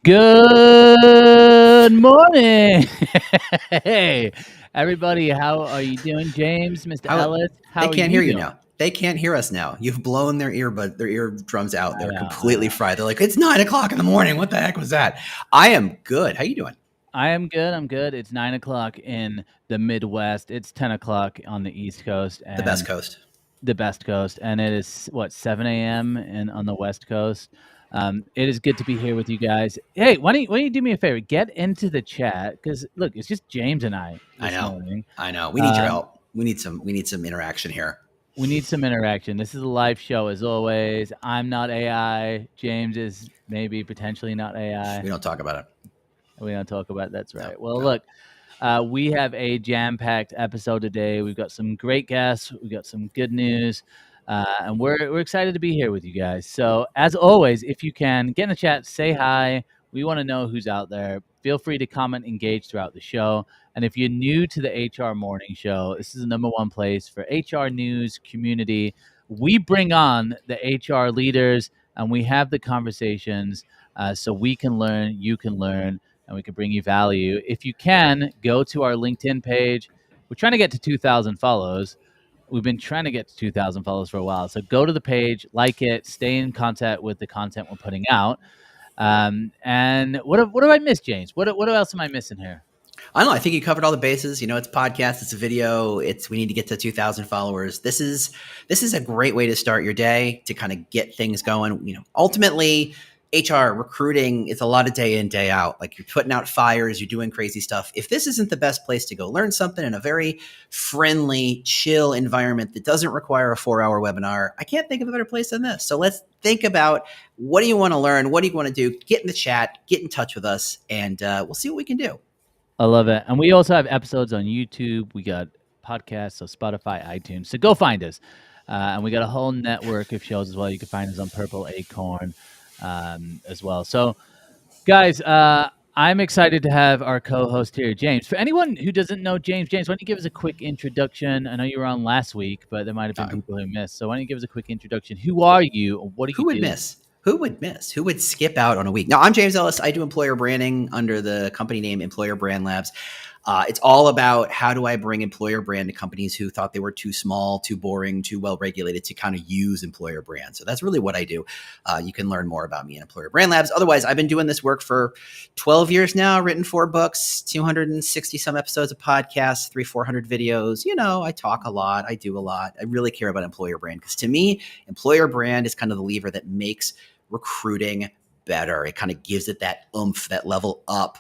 Good morning. Hey, everybody, how are you doing? James, Mr. How Ellis, they how are can't you hear you doing? now. They can't hear us now. You've blown their eardrums out. I They're know, I completely know. fried. They're like, it's 9 o'clock in the morning. What the heck was that? I am good. How you doing? I am good. I'm good. It's 9 o'clock in the Midwest. It's 10 o'clock on the East Coast The best and coast. the Best Coast, and it is what 7 a.m. and on the West Coast. It is good to be here with you guys. Hey, why don't you do me a favor? Get into the chat because look, it's just James and I I this know. morning. I know. We need your Um, help. We need some interaction here. We need some interaction. This is a live show as always. I'm not AI. James is maybe potentially not AI. We don't talk about it. We don't talk about that's No, right. Well, no. look, we have a jam-packed episode today. We've got some great guests. We've got some good news, and we're excited to be here with you guys. So, as always, if you can get in the chat, say hi. We want to know who's out there. Feel free to comment, engage throughout the show. And if you're new to the HR Morning Show, this is the number one place for HR news, community. We bring on the HR leaders and we have the conversations so we can learn, you can learn, and we can bring you value. If you can, go to our LinkedIn page. We're trying to get to 2,000 follows. We've been trying to get to 2,000 follows for a while. So go to the page, like it, stay in contact with the content we're putting out. And what have I missed, James? What else am I missing here? I don't know. I think you covered all the bases. It's a podcast, it's a video. We need to get to 2,000 followers. This is a great way to start your day to kind of get things going. Ultimately, HR recruiting is a lot of day in, day out. Like you're putting out fires, you're doing crazy stuff. If this isn't the best place to go learn something in a very friendly, chill environment that doesn't require a 4-hour webinar, I can't think of a better place than this. So let's think about what do you want to learn? What do you want to do? Get in the chat, get in touch with us, and we'll see what we can do. I love it. And we also have episodes on YouTube. We got podcasts, so Spotify, iTunes. So go find us. And we got a whole network of shows as well. You can find us on Purple Acorn as well. So, guys, I'm excited to have our co-host here, James. For anyone who doesn't know James, why don't you give us a quick introduction? I know you were on last week, but there might have been people who missed. So why don't you give us a quick introduction? Who are you? What do Who you would do? miss? Who would miss? Who would skip out on a week? Now, I'm James Ellis. I do employer branding under the company name Employer Brand Labs. It's all about how do I bring employer brand to companies who thought they were too small, too boring, too well regulated to kind of use employer brand. So that's really what I do. You can learn more about me in Employer Brand Labs. Otherwise, I've been doing this work for 12 years now, written 4 books, 260 some episodes of podcasts, 400 videos. I talk a lot. I do a lot. I really care about employer brand because to me, employer brand is kind of the lever that makes recruiting better. It kind of gives it that oomph, that level up.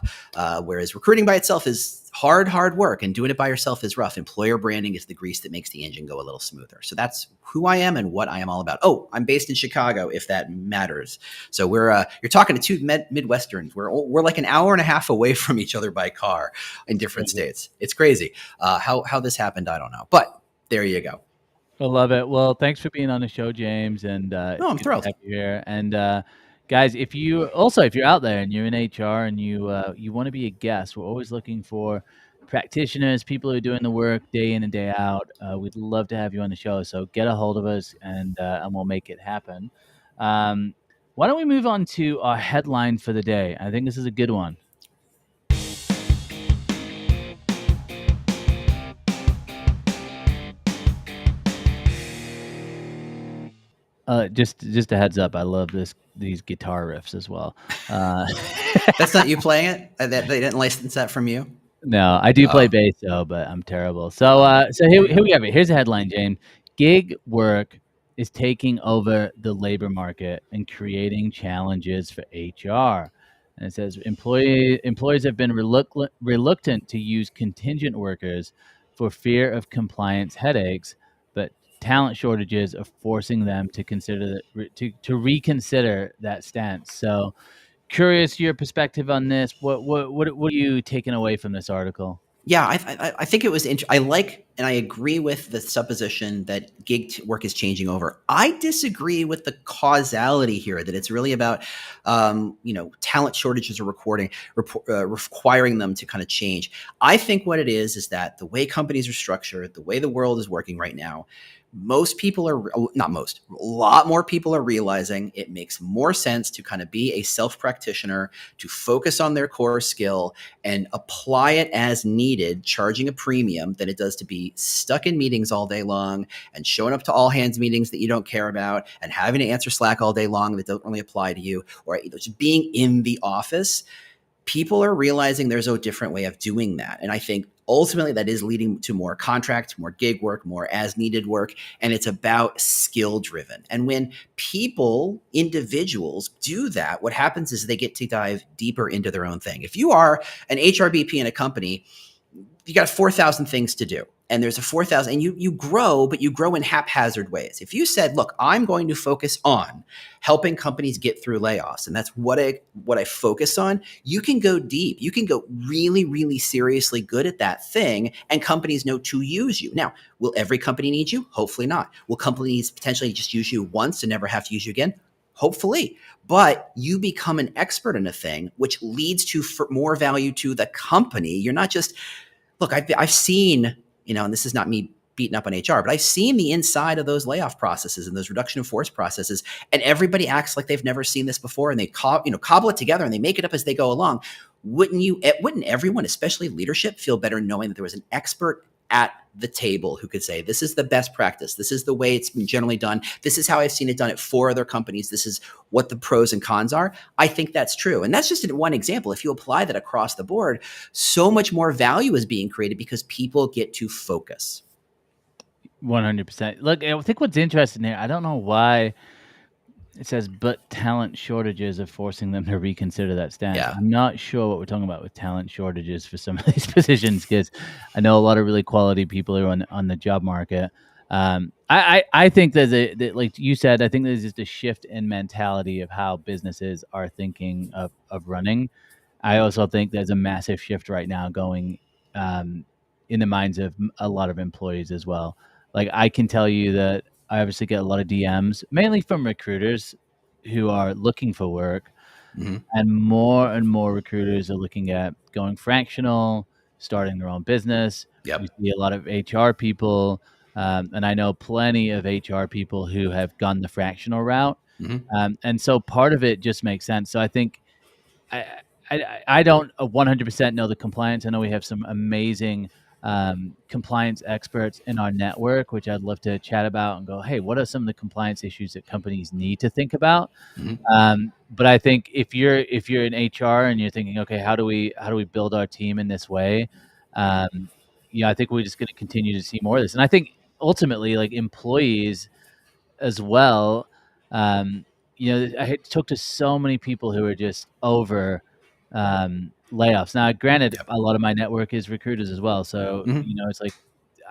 Whereas recruiting by itself is hard work, and doing it by yourself is rough. Employer branding is the grease that makes the engine go a little smoother. So that's who I am and what I am all about. Oh, I'm based in Chicago, if that matters. So you're talking to two Midwesterns. We're like an hour and a half away from each other by car in different states. It's crazy. How this happened, I don't know. But there you go. I love it. Well, thanks for being on the show, James, and it's I'm good to thrilled. have you here. And guys, if you're out there and you're in HR and you want to be a guest, we're always looking for practitioners, people who are doing the work day in and day out. We'd love to have you on the show. So get a hold of us, and we'll make it happen. Why don't we move on to our headline for the day? I think this is a good one. Just a heads up, I love these guitar riffs as well. That's not you playing it? They didn't license that from you? No, I do play bass though, but I'm terrible. So here we have it. Here's a headline, James. Gig work is taking over the labor market and creating challenges for HR. And it says employers have been reluctant to use contingent workers for fear of compliance headaches, but talent shortages are forcing them to reconsider that stance. So curious your perspective on this. What are you taking away from this article? Yeah, I think it was. I like and I agree with the supposition that gig work is changing over. I disagree with the causality here, that it's really about, talent shortages are requiring them to kind of change. I think what it is that the way companies are structured, the way the world is working right now, most people are not most, a lot more people are realizing it makes more sense to kind of be a self practitioner, to focus on their core skill and apply it as needed, charging a premium, than it does to be stuck in meetings all day long and showing up to all hands meetings that you don't care about and having to answer Slack all day long that don't really apply to you, or just being in the office. People are realizing there's a different way of doing that. And I think ultimately that is leading to more contract, more gig work, more as needed work. And it's about skill driven. And when people, individuals do that, what happens is they get to dive deeper into their own thing. If you are an HRBP in a company, you got 4,000 things to do. And there's a 4,000, and you grow, but you grow in haphazard ways. If you said, look, I'm going to focus on helping companies get through layoffs, and that's what I focus on, you can go deep. You can go really, really seriously good at that thing, and companies know to use you. Now, will every company need you? Hopefully not. Will companies potentially just use you once and never have to use you again? Hopefully. But you become an expert in a thing, which leads to more value to the company. You're not just, look, I've seen, and this is not me beating up on HR, but I've seen the inside of those layoff processes and those reduction of force processes, and everybody acts like they've never seen this before, and they cobble it together and they make it up as they go along. Wouldn't everyone, especially leadership, feel better knowing that there was an expert at the table who could say, this is the best practice, this is the way it's been generally done, this is how I've seen it done at 4 other companies, this is what the pros and cons are? I think that's true. And that's just one example. If you apply that across the board, so much more value is being created because people get to focus. 100%. Look, I think what's interesting here, I don't know why it says, but talent shortages are forcing them to reconsider that stance. Yeah. I'm not sure what we're talking about with talent shortages for some of these positions, because I know a lot of really quality people are on the job market. I think like you said, I think there's just a shift in mentality of how businesses are thinking of running. I also think there's a massive shift right now going in the minds of a lot of employees as well. Like, I can tell you that I obviously get a lot of DMs, mainly from recruiters who are looking for work, Mm-hmm. and more recruiters are looking at going fractional, starting their own business. Yep. We see a lot of HR people, and I know plenty of HR people who have gone the fractional route. Mm-hmm. And so part of it just makes sense. So I think I I don't 100% know the compliance. I know we have some amazing compliance experts in our network, which I'd love to chat about and go, hey, what are some of the compliance issues that companies need to think about? Mm-hmm. But I think if you're in HR and you're thinking, okay, how do we build our team in this way? I think we're just going to continue to see more of this. And I think ultimately, like, employees as well. Um, I had talked to so many people who are just over layoffs. Now, granted, Yep. a lot of my network is recruiters as well, so Mm-hmm. it's like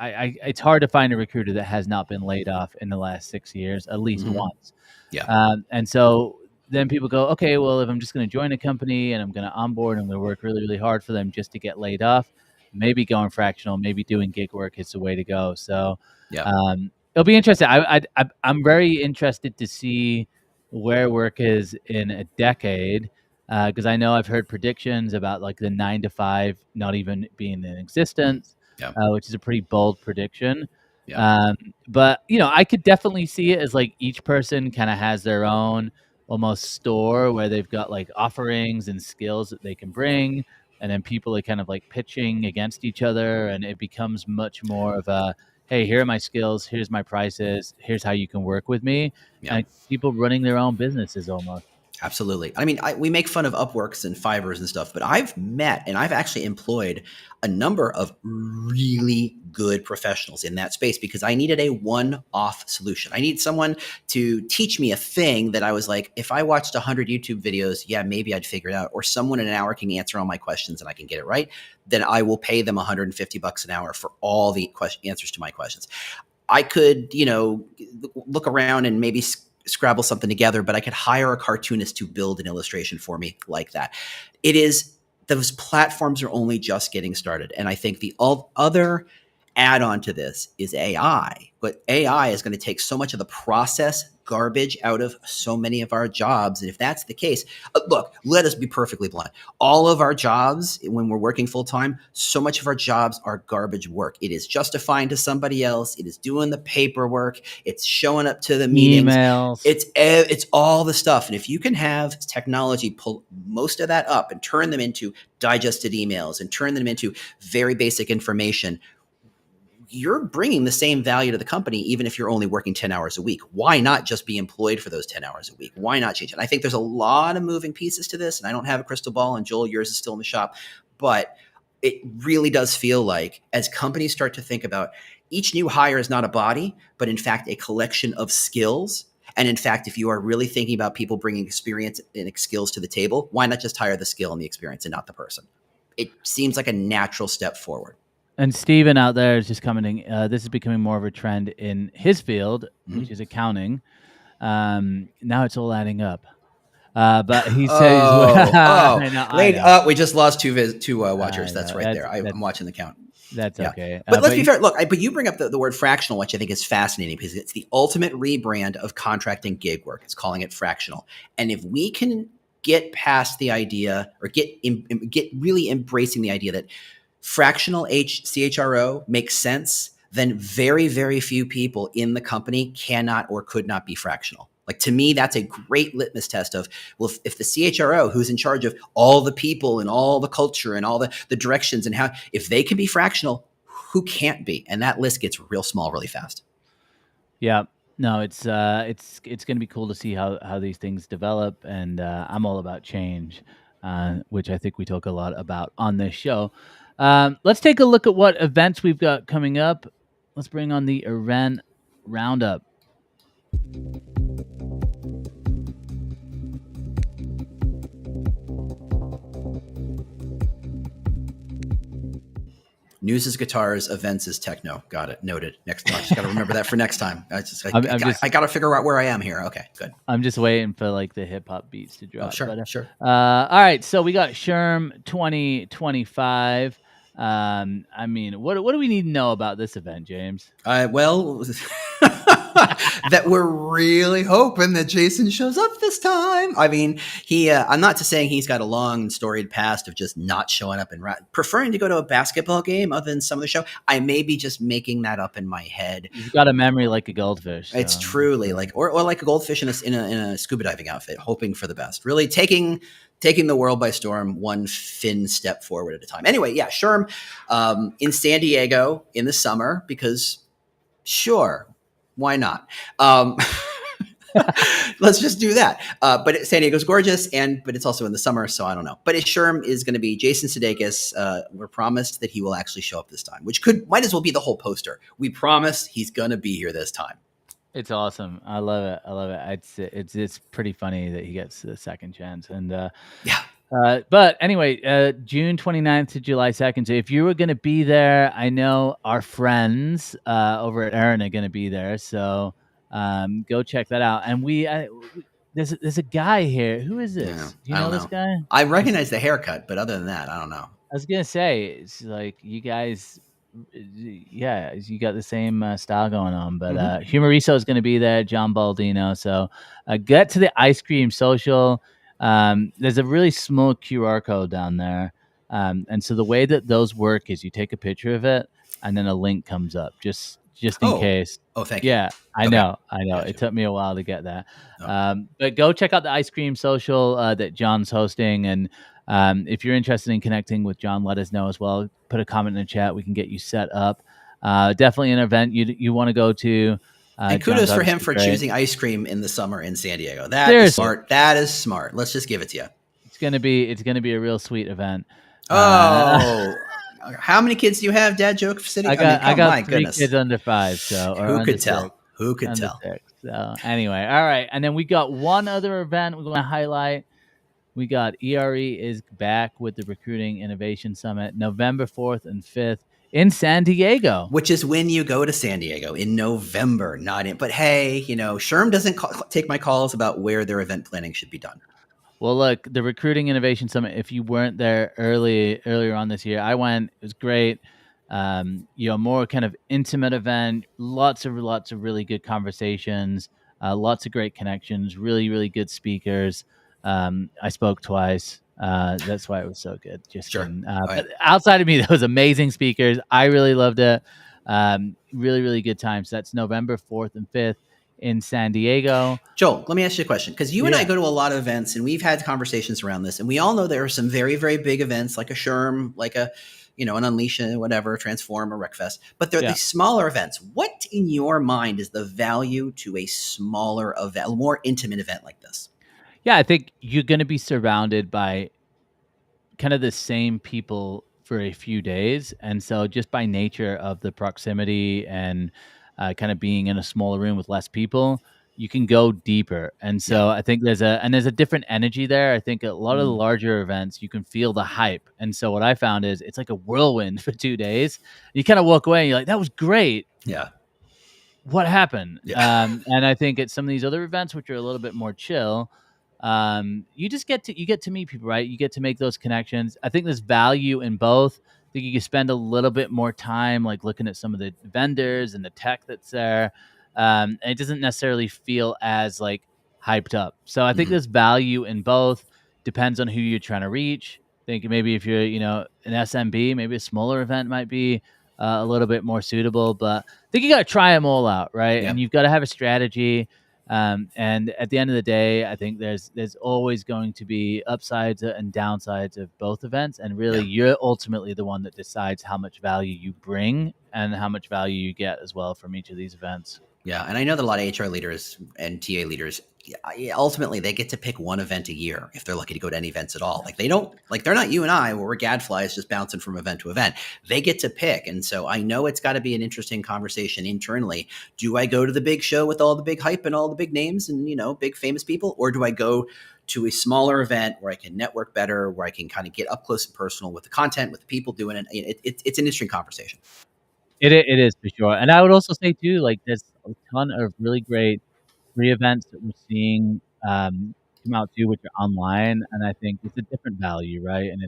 it's hard to find a recruiter that has not been laid off in the last 6 years, at least Mm-hmm. once. Yeah. And so then people go, okay, well, if I'm just going to join a company and I'm going to onboard and I'm going to work really, really hard for them just to get laid off, maybe going fractional, maybe doing gig work is the way to go. So Yeah. it'll be interesting. I'm very interested to see where work is in a decade, because I know I've heard predictions about like the 9 to 5 not even being in existence, Yeah. which is a pretty bold prediction. Yeah. But I could definitely see it as like each person kind of has their own almost store where they've got like offerings and skills that they can bring, and then people are kind of like pitching against each other, and it becomes much more of a, hey, here are my skills, here's my prices, here's how you can work with me, Yeah. and people running their own businesses almost. Absolutely. I mean, we make fun of Upworks and Fivers and stuff, but I've met and I've actually employed a number of really good professionals in that space because I needed a one-off solution. I need someone to teach me a thing that I was like, if I watched 100 YouTube videos, yeah, maybe I'd figure it out. Or someone in an hour can answer all my questions and I can get it right. Then I will pay them $150 an hour for all the answers to my questions. I could, look around and maybe scrabble something together, but I could hire a cartoonist to build an illustration for me like that. Those platforms are only just getting started. And I think the other add on to this is AI. But AI is going to take so much of the process garbage out of so many of our jobs. And if that's the case, look, let us be perfectly blunt. All of our jobs, when we're working full time, so much of our jobs are garbage work. It is justifying to somebody else. It is doing the paperwork. It's showing up to the meetings. Emails. It's all the stuff. And if you can have technology pull most of that up and turn them into digested emails and turn them into very basic information, you're bringing the same value to the company, even if you're only working 10 hours a week. Why not just be employed for those 10 hours a week? Why not change it? And I think there's a lot of moving pieces to this, and I don't have a crystal ball, and Joel, yours is still in the shop, but it really does feel like as companies start to think about each new hire is not a body, but in fact, a collection of skills. And in fact, if you are really thinking about people bringing experience and skills to the table, why not just hire the skill and the experience and not the person? It seems like a natural step forward. And Steven out there is just commenting, this is becoming more of a trend in his field, which is accounting. Now it's all adding up. But he says, we just lost two watchers. That's right there. I'm watching the count. That's okay. But let's be fair. Look, but you bring up the word fractional, which I think is fascinating because it's the ultimate rebrand of contracting gig work. It's calling it fractional. And if we can get past the idea or get really embracing the idea that fractional CHRO makes sense, then very, very few people in the company cannot or could not be fractional. Like, to me, that's a great litmus test of, well, if the CHRO, who's in charge of all the people and all the culture and all the directions and how, if they can be fractional, who can't be? And that list gets real small really fast. Yeah. No, it's going to be cool to see how these things develop. And I'm all about change, which I think we talk a lot about on this show. Let's take a look at what events we've got coming up. Let's bring on the event roundup. News is guitars, events is techno. Got it. Noted. Next time. I just got to remember that for next time. I got to figure out where I am here. Okay, good. I'm just waiting for like the hip hop beats to drop. Oh, sure. All right. So we got SHRM 2025. I mean, what do we need to know about this event, James? Well, that we're really hoping that Jason shows up this time. I mean, I'm not saying he's got a long and storied past of just not showing up and preferring to go to a basketball game other than some of the show. I may be just making that up in my head. You've got a memory like a goldfish. So. It's truly like, or like a goldfish in a scuba diving outfit, hoping for the best. Really taking the world by storm, one fin step forward at a time. Anyway, yeah, SHRM in San Diego in the summer because, sure, why not? Let's just do that. But San Diego's gorgeous, but it's also in the summer, so I don't know. But SHRM is going to be Jason Sudeikis. We're promised that he will actually show up this time, which might as well be the whole poster. We promise he's going to be here this time. It's awesome. I love it. It's pretty funny that he gets the second chance. And yeah. But anyway, June 29th to July 2nd. So if you were going to be there, I know our friends over at Aaron are going to be there. So go check that out. And there's a guy here. Who is this? Yeah, Do you know this guy? I recognize the haircut, but other than that, I don't know. I was going to say, it's like you guys... Yeah, you got the same style going on, but Humoriso is going to be there, John Baldino. So get to the ice cream social. There's a really small QR code down there, and so the way that those work is you take a picture of it, and then a link comes up just in case. Oh, thank you. Yeah, I know. Gotcha. It took me a while to get that, but go check out the ice cream social that John's hosting, and if you're interested in connecting with John, let us know as well. Put a comment in the chat. We can get you set up. Definitely an event you want to go to. And kudos for him for choosing ice cream in the summer in San Diego. That is smart. That is smart. Let's just give it to you. It's gonna be a real sweet event. Oh, how many kids do you have? Dad joke city. I got 3 kids under 5. So who could tell? Who could tell? 6. So anyway, all right. And then we got one other event we're going to highlight. We got ERE is back with the Recruiting Innovation Summit, November 4th and 5th in San Diego. Which is when you go to San Diego in November, not in. But hey, SHRM doesn't take my calls about where their event planning should be done. Well, look, the Recruiting Innovation Summit, if you weren't there earlier on this year, I went. It was great. more kind of intimate event. Lots of really good conversations, lots of great connections, really really good speakers. I spoke twice. That's why it was so good. Just Sure. kidding. Oh, yeah. But outside of me, those amazing speakers. I really loved it. Really really good time. So that's November 4th and 5th in San Diego. Joel, let me ask you a question, because you and I Yeah, go to a lot of events and we've had conversations around this, and we all know there are some very, very big events like a Sherm, like a, an Unleash, whatever, Transform, or Wreckfest, but they're yeah. these smaller events. What in your mind is the value to a smaller event, a more intimate event like this? Yeah, I think you're going to be surrounded by kind of the same people for a few days. And so just by nature of the proximity and kind of being in a smaller room with less people, you can go deeper. And Yeah. so I think there's a different energy there. I think a lot of the Mm, larger events, you can feel the hype. And so what I found is it's like a whirlwind for 2 days. You kind of walk away and you're like, that was great. yeah. What happened? Yeah. And I think at some of these other events, which are a little bit more chill, you just get to meet people, right? You get to make those connections. I think there's value in both. I think you can spend a little bit more time like looking at some of the vendors and the tech that's there. And it doesn't necessarily feel as like hyped up. So I think Mhm. there's value in both. Depends on who you're trying to reach. I think maybe if you're, an SMB, maybe a smaller event might be a little bit more suitable. But I think you got to try them all out, right? Yeah. And you've got to have a strategy. And at the end of the day, I think there's always going to be upsides and downsides of both events, and really, Yeah. you're ultimately the one that decides how much value you bring and how much value you get as well from each of these events. Yeah, and I know that a lot of HR leaders and TA leaders, ultimately they get to pick one event a year if they're lucky to go to any events at all. Like they don't, like they're not you and I, where we're gadflies just bouncing from event to event. They get to pick, and so I know it's got to be an interesting conversation internally. Do I go to the big show with all the big hype and all the big names and big famous people, or do I go to a smaller event where I can network better, where I can kind of get up close and personal with the content, with the people doing it? It's an interesting conversation. It is for sure, and I would also say too, like there's a ton of really great free events that we're seeing come out too, which are online, and I think it's a different value, right? And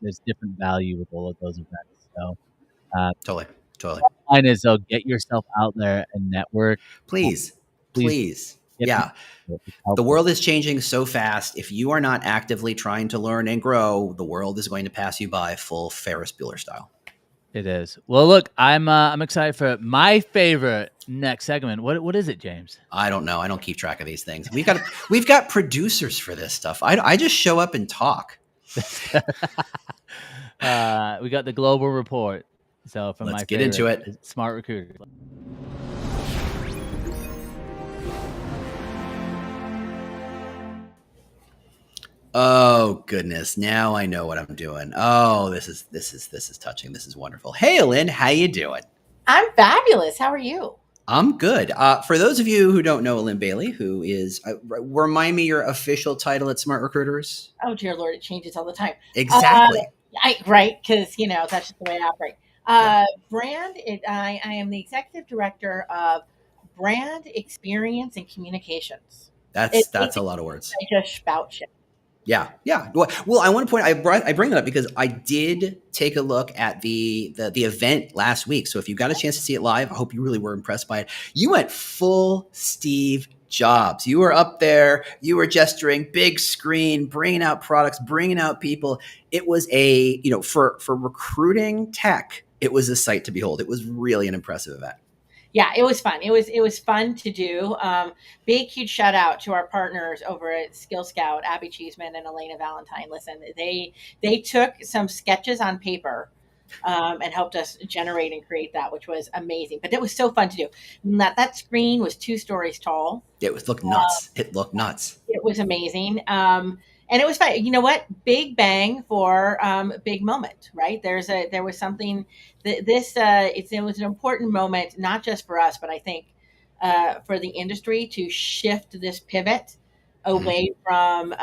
there's different value with all of those events. So uh, Totally, totally. mine is get yourself out there and network. Please, Please please. get Yeah. people. It's The helpful. world is changing so fast. If you are not actively trying to learn and grow, the world is going to pass you by full Ferris Bueller style. It is. Well, look, I'm excited for my favorite next segment. What is it, James? I don't know. I don't keep track of these things. We've got producers for this stuff. I just show up and talk. We got the global report. So from Let's my get into favorite, it. smart recruiter. Oh goodness. Now I know what I'm doing. Oh, this is touching. This is wonderful. Hey Lynn, how you doing? I'm fabulous. How are you? I'm good. For those of you who don't know Lynn Bailey, who is, remind me your official title at Smart Recruiters. Oh dear Lord, it changes all the time. Uh, Exactly. right, because that's just the way I operate. Yeah. I am the executive director of brand experience and communications. That's It that's a basically lot of words. I just spout shit. Yeah, yeah. Well, I want to point. I bring that up because I did take a look at the event last week. So if you got a chance to see it live, I hope you really were impressed by it. You went full Steve Jobs. You were up there. You were gesturing, big screen, bringing out products, bringing out people. It was for recruiting tech. It was a sight to behold. It was really an impressive event. Yeah, it was fun. It was fun to do. Big huge shout out to our partners over at Skill Scout, Abby Cheeseman and Elena Valentine. Listen, they took some sketches on paper and helped us generate and create that, which was amazing. But it was so fun to do. That screen was 2 stories tall. It looked nuts. It looked nuts. It was amazing. And it was fun. You know what? Big bang for big moment, right? There was something that it was an important moment, not just for us, but I think for the industry to shift this pivot Mhm. away from,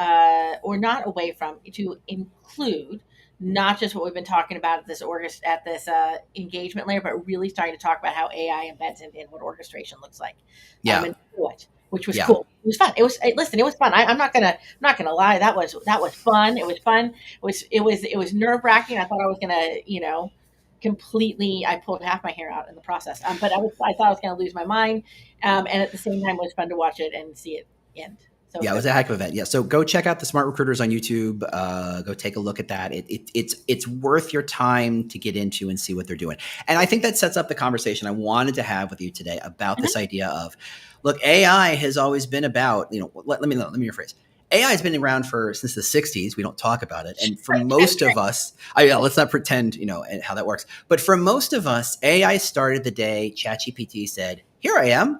or not away from, to include not just what we've been talking about at this engagement layer, but really starting to talk about how AI embeds in what orchestration looks like, Yeah, and do it, which was yeah. cool. It was fun. Listen, it was fun. I'm not gonna lie. That was fun. It was fun. It was nerve wracking. I thought I was gonna completely, I pulled half my hair out in the process. But I thought I was going to lose my mind. And at the same time, it was fun to watch it and see it end. So yeah, it was a heck of an event. Yeah, so go check out the Smart Recruiters on YouTube. Go take a look at that. It's worth your time to get into and see what they're doing. And I think that sets up the conversation I wanted to have with you today about this idea of, look, AI has always been about, let me rephrase. AI has been around since the 60s. We don't talk about it. And for most of us, let's not pretend, how that works. But for most of us, AI started the day ChatGPT said, here I am.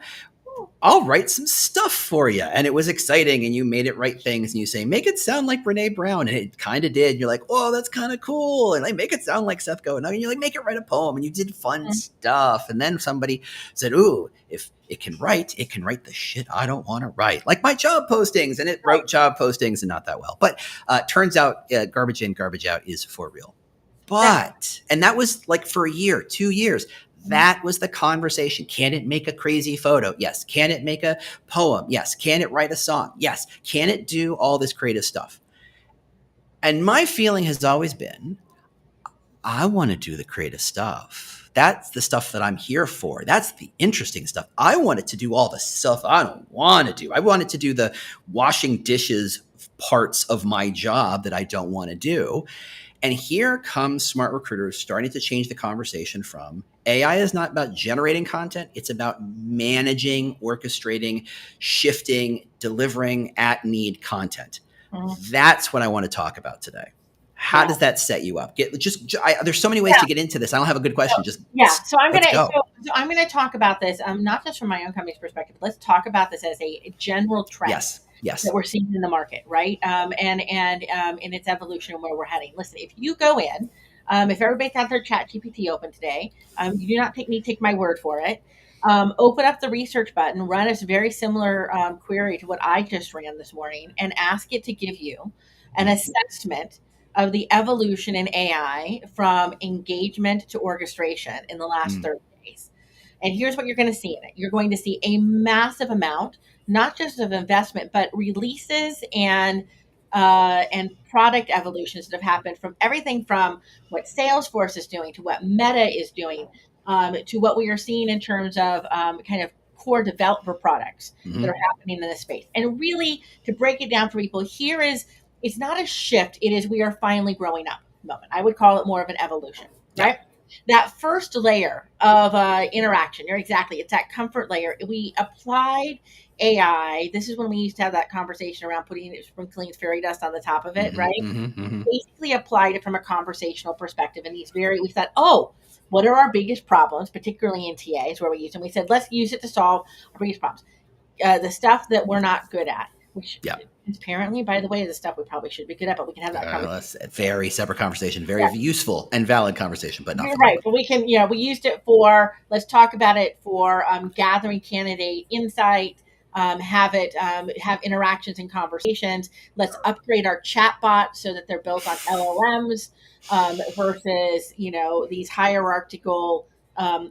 I'll write some stuff for you. And it was exciting. And you made it write things and you say, make it sound like Brene Brown. And it kind of did. You're like, oh, that's kind of cool. And make it sound like Seth Godin. And you're like, make it write a poem. And you did fun stuff. And then somebody said, ooh, if it can write the shit I don't want to write. Like my job postings. And it wrote job postings and not that well. But turns out garbage in, garbage out is for real. But, and that was like for a year, 2 years. That was the conversation. Can it make a crazy photo? Yes. Can it make a poem? Yes. Can it write a song? Yes. Can it do all this creative stuff? And my feeling has always been, I want to do the creative stuff. That's the stuff that I'm here for. That's the interesting stuff. I want it to do all the stuff I don't want to do. I want it to do the washing dishes parts of my job that I don't want to do. And here comes Smart Recruiters starting to change the conversation from AI is not about generating content. It's about managing, orchestrating, shifting, delivering at need content. That's what I want to talk about today. How does that set you up? There's so many ways to get into this. I don't have a good question. So I'm going to talk about this, not just from my own company's perspective. Let's talk about this as a general trend. Yes. That we're seeing in the market, right? And in its evolution and where we're heading. Listen, if you go in, if everybody's got their chat GPT open today, you do not take my word for it. Open up the research button, run a very similar query to what I just ran this morning, and ask it to give you an assessment of the evolution in AI from engagement to orchestration in the last 30 days. And here's what you're going to see in it. You're going to see a massive amount, not just of investment, but releases and product evolutions that have happened from everything from what Salesforce is doing to what Meta is doing to what we are seeing in terms of kind of core developer products that are happening in this space. And really, to break it down for people, it's not a shift. It is we are finally growing up moment. I would call it more of an evolution, right? That first layer of interaction, it's that comfort layer. We applied AI. This is when we used to have that conversation around sprinkling fairy dust on the top of it, right? Basically applied it from a conversational perspective. And we thought, what are our biggest problems, particularly in TAs where we use them? We said, let's use it to solve our biggest problems. The stuff that we're not good at, which transparently, by the way, is the stuff we probably should be good at, but we can have that conversation. That's a very separate conversation, very useful and valid conversation, but not right. But we can, we used it for, let's talk about it for gathering candidate insight, have interactions and conversations. Let's upgrade our chatbot so that they're built on LLMs versus, these hierarchical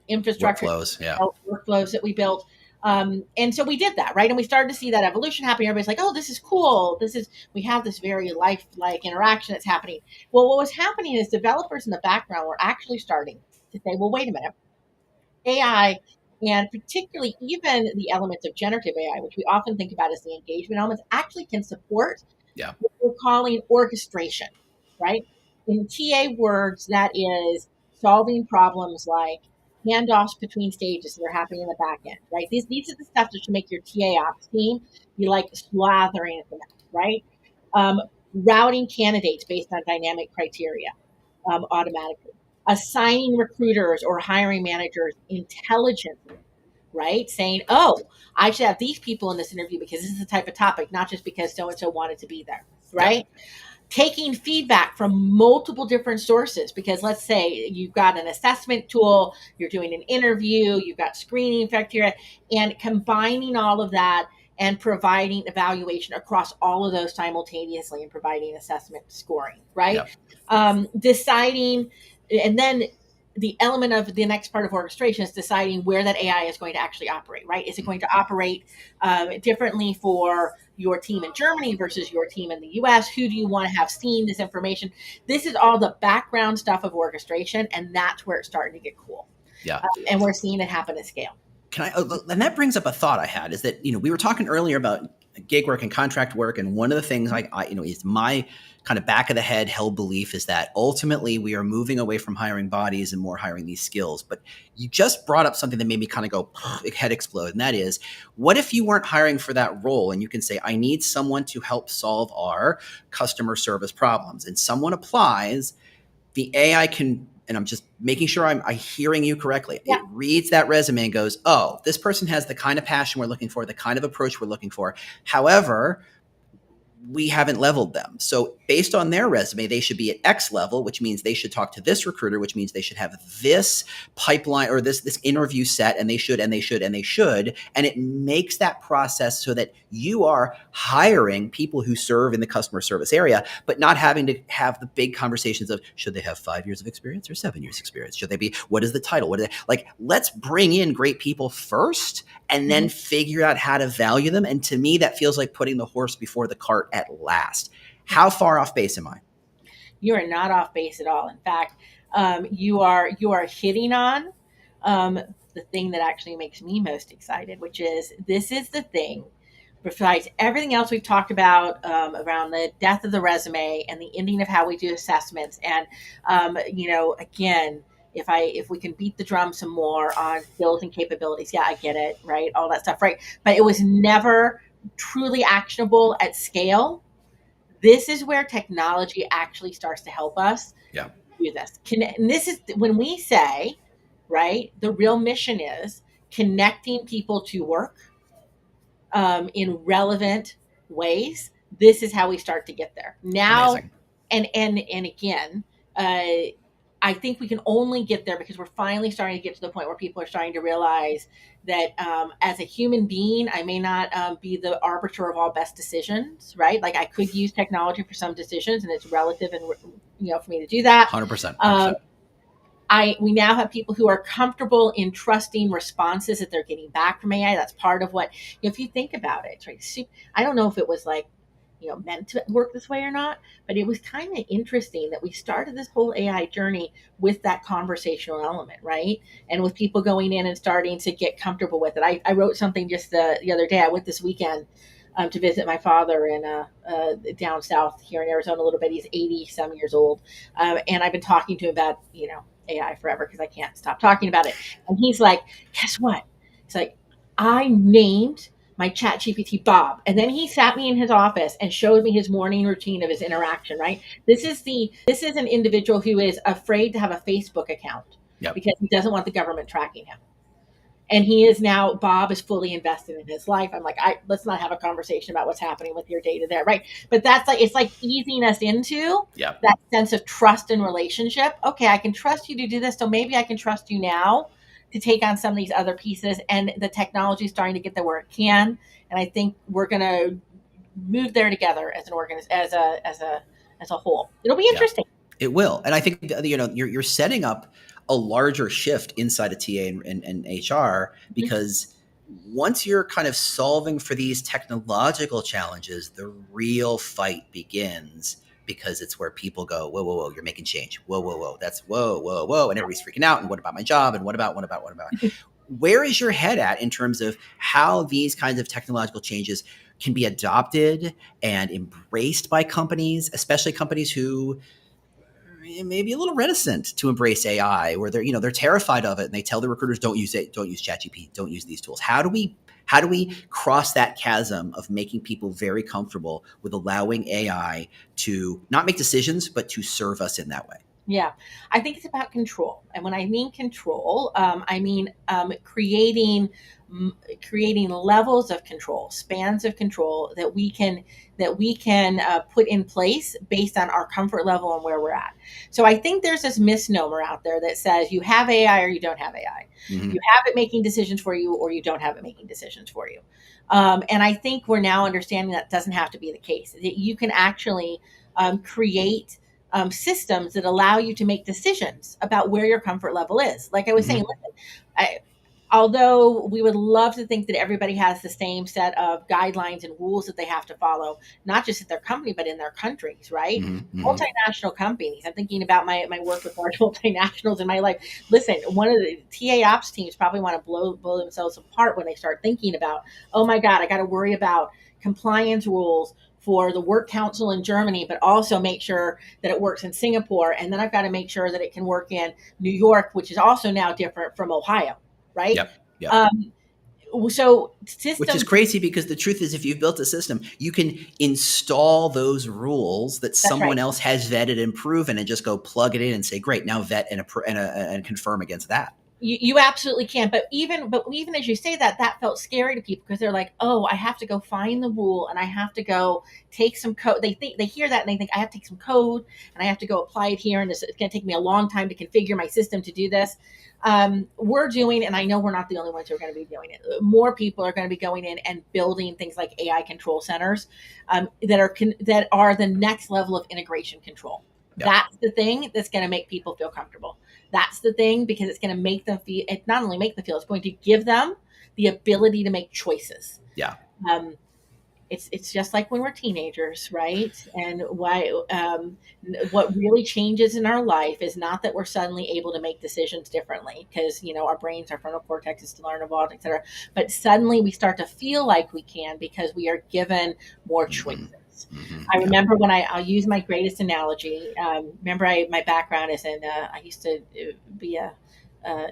infrastructure workflows that we built. And so we did that, right? And we started to see that evolution happening. Everybody's like, oh, this is cool. We have this very lifelike interaction that's happening. Well, what was happening is developers in the background were actually starting to say, well, wait a minute. AI, and particularly even the elements of generative AI, which we often think about as the engagement elements, actually can support what we're calling orchestration, right? In TA words, that is solving problems like handoffs between stages that are happening in the back end, right? These are the stuff that should make your TA ops team be like slathering at the mouth, right? Routing candidates based on dynamic criteria automatically. Assigning recruiters or hiring managers intelligently, right? Saying, I should have these people in this interview because this is the type of topic, not just because so-and-so wanted to be there, right? Taking feedback from multiple different sources, because let's say you've got an assessment tool, you're doing an interview, you've got screening criteria, and combining all of that and providing evaluation across all of those simultaneously and providing assessment scoring, right? Deciding, and then the element of the next part of orchestration is deciding where that AI is going to actually operate, right? Is it going to operate differently for your team in Germany versus your team in the US? Who do you want to have seen this information? This is all the background stuff of orchestration, and that's where it's starting to get cool. Yeah. And we're seeing it happen at scale. And that brings up a thought I had, is that, we were talking earlier about gig work and contract work. And one of the things is my kind of back of the head held belief is that ultimately we are moving away from hiring bodies and more hiring these skills. But you just brought up something that made me kind of go head explode. And that is, what if you weren't hiring for that role and you can say, I need someone to help solve our customer service problems, and someone applies, the AI can, and I'm just making sure I'm hearing you correctly. Yeah. It reads that resume and goes, oh, this person has the kind of passion we're looking for, the kind of approach we're looking for. However, we haven't leveled them. So based on their resume, they should be at X level, which means they should talk to this recruiter, which means they should have this pipeline or this interview set, and they should. And it makes that process so that you are hiring people who serve in the customer service area, but not having to have the big conversations of, should they have 5 years of experience or 7 years experience? Should they be, what is the title? Let's bring in great people first and then figure out how to value them. And to me, that feels like putting the horse before the cart at last. How far off base am I? You are not off base at all. In fact, you are hitting on the thing that actually makes me most excited, which is, this is the thing, besides everything else we've talked about around the death of the resume and the ending of how we do assessments. And, again, if we can beat the drum some more on skills and capabilities, yeah, I get it, right? All that stuff, right? But it was never truly actionable at scale. This is where technology actually starts to help us do this. And this is when we say, right, the real mission is connecting people to work in relevant ways. This is how we start to get there. Now, amazing. And again, I think we can only get there because we're finally starting to get to the point where people are starting to realize that as a human being, I may not be the arbiter of all best decisions, right? Like, I could use technology for some decisions, and it's relative, and for me to do that. 100%. We now have people who are comfortable in trusting responses that they're getting back from AI. That's part of what, if you think about it, right? I don't know if it was meant to work this way or not, but it was kind of interesting that we started this whole AI journey with that conversational element, right? And with people going in and starting to get comfortable with it. I wrote something just the other day. I went this weekend to visit my father in down south here in Arizona a little bit. He's 80 some years old. And I've been talking to him about, AI forever because I can't stop talking about it. And he's like, guess what? It's like, I named my chat GPT Bob. And then he sat me in his office and showed me his morning routine of his interaction, right? This is an individual who is afraid to have a Facebook account because he doesn't want the government tracking him. And he is now, Bob is fully invested in his life. I'm like, let's not have a conversation about what's happening with your data there, right? But that's it's like easing us into that sense of trust and relationship. Okay, I can trust you to do this, so maybe I can trust you now to take on some of these other pieces. And the technology is starting to get there where it can. And I think we're going to move there together as an as a whole. It'll be interesting. Yeah, it will. And I think, you're setting up a larger shift inside of TA and HR, because once you're kind of solving for these technological challenges, the real fight begins, because it's where people go, whoa, whoa, whoa, you're making change. Whoa, whoa, whoa, that's whoa, whoa, whoa. And everybody's freaking out. And what about my job? And what about? Where is your head at in terms of how these kinds of technological changes can be adopted and embraced by companies, especially companies who may be a little reticent to embrace AI, where they're terrified of it, and they tell the recruiters, don't use it, don't use ChatGPT, don't use these tools. How do we cross that chasm of making people very comfortable with allowing AI to not make decisions, but to serve us in that way? Yeah, I think it's about control. And when I mean control, I mean creating levels of control, spans of control that we can put in place based on our comfort level and where we're at. So I think there's this misnomer out there that says you have AI or you don't have AI. Mm-hmm. You have it making decisions for you or you don't have it making decisions for you. And I think we're now understanding that doesn't have to be the case. That you can actually create systems that allow you to make decisions about where your comfort level is. Like I was saying, listen, although we would love to think that everybody has the same set of guidelines and rules that they have to follow, not just at their company, but in their countries, right? Multinational companies. I'm thinking about my work with large multinationals in my life. Listen, one of the TA ops teams probably want to blow themselves apart when they start thinking about, oh my God, I got to worry about compliance rules for the work council in Germany, but also make sure that it works in Singapore. And then I've got to make sure that it can work in New York, which is also now different from Ohio. Right. Yep. So systems, which is crazy because the truth is, if you've built a system, you can install those rules that someone else has vetted and proven, and just go plug it in and say, "Great, now vet and confirm against that." You absolutely can. But even as you say that, that felt scary to people because they're like, "Oh, I have to go find the rule and I have to go take some code." They hear that and they think I have to take some code and I have to go apply it here, and it's going to take me a long time to configure my system to do this. We're doing, and I know we're not the only ones who are going to be doing it. More people are going to be going in and building things like AI control centers that are the next level of integration control. Yep. That's the thing that's going to make people feel comfortable. That's the thing, because it's going to make them feel. It not only make them feel, it's going to give them the ability to make choices. Yeah. It's just like when we're teenagers, right? And what really changes in our life is not that we're suddenly able to make decisions differently because, our brains, our frontal cortex is still evolved, et cetera. But suddenly we start to feel like we can because we are given more choices. I remember when I'll use my greatest analogy. Remember, my background is in, I used to be a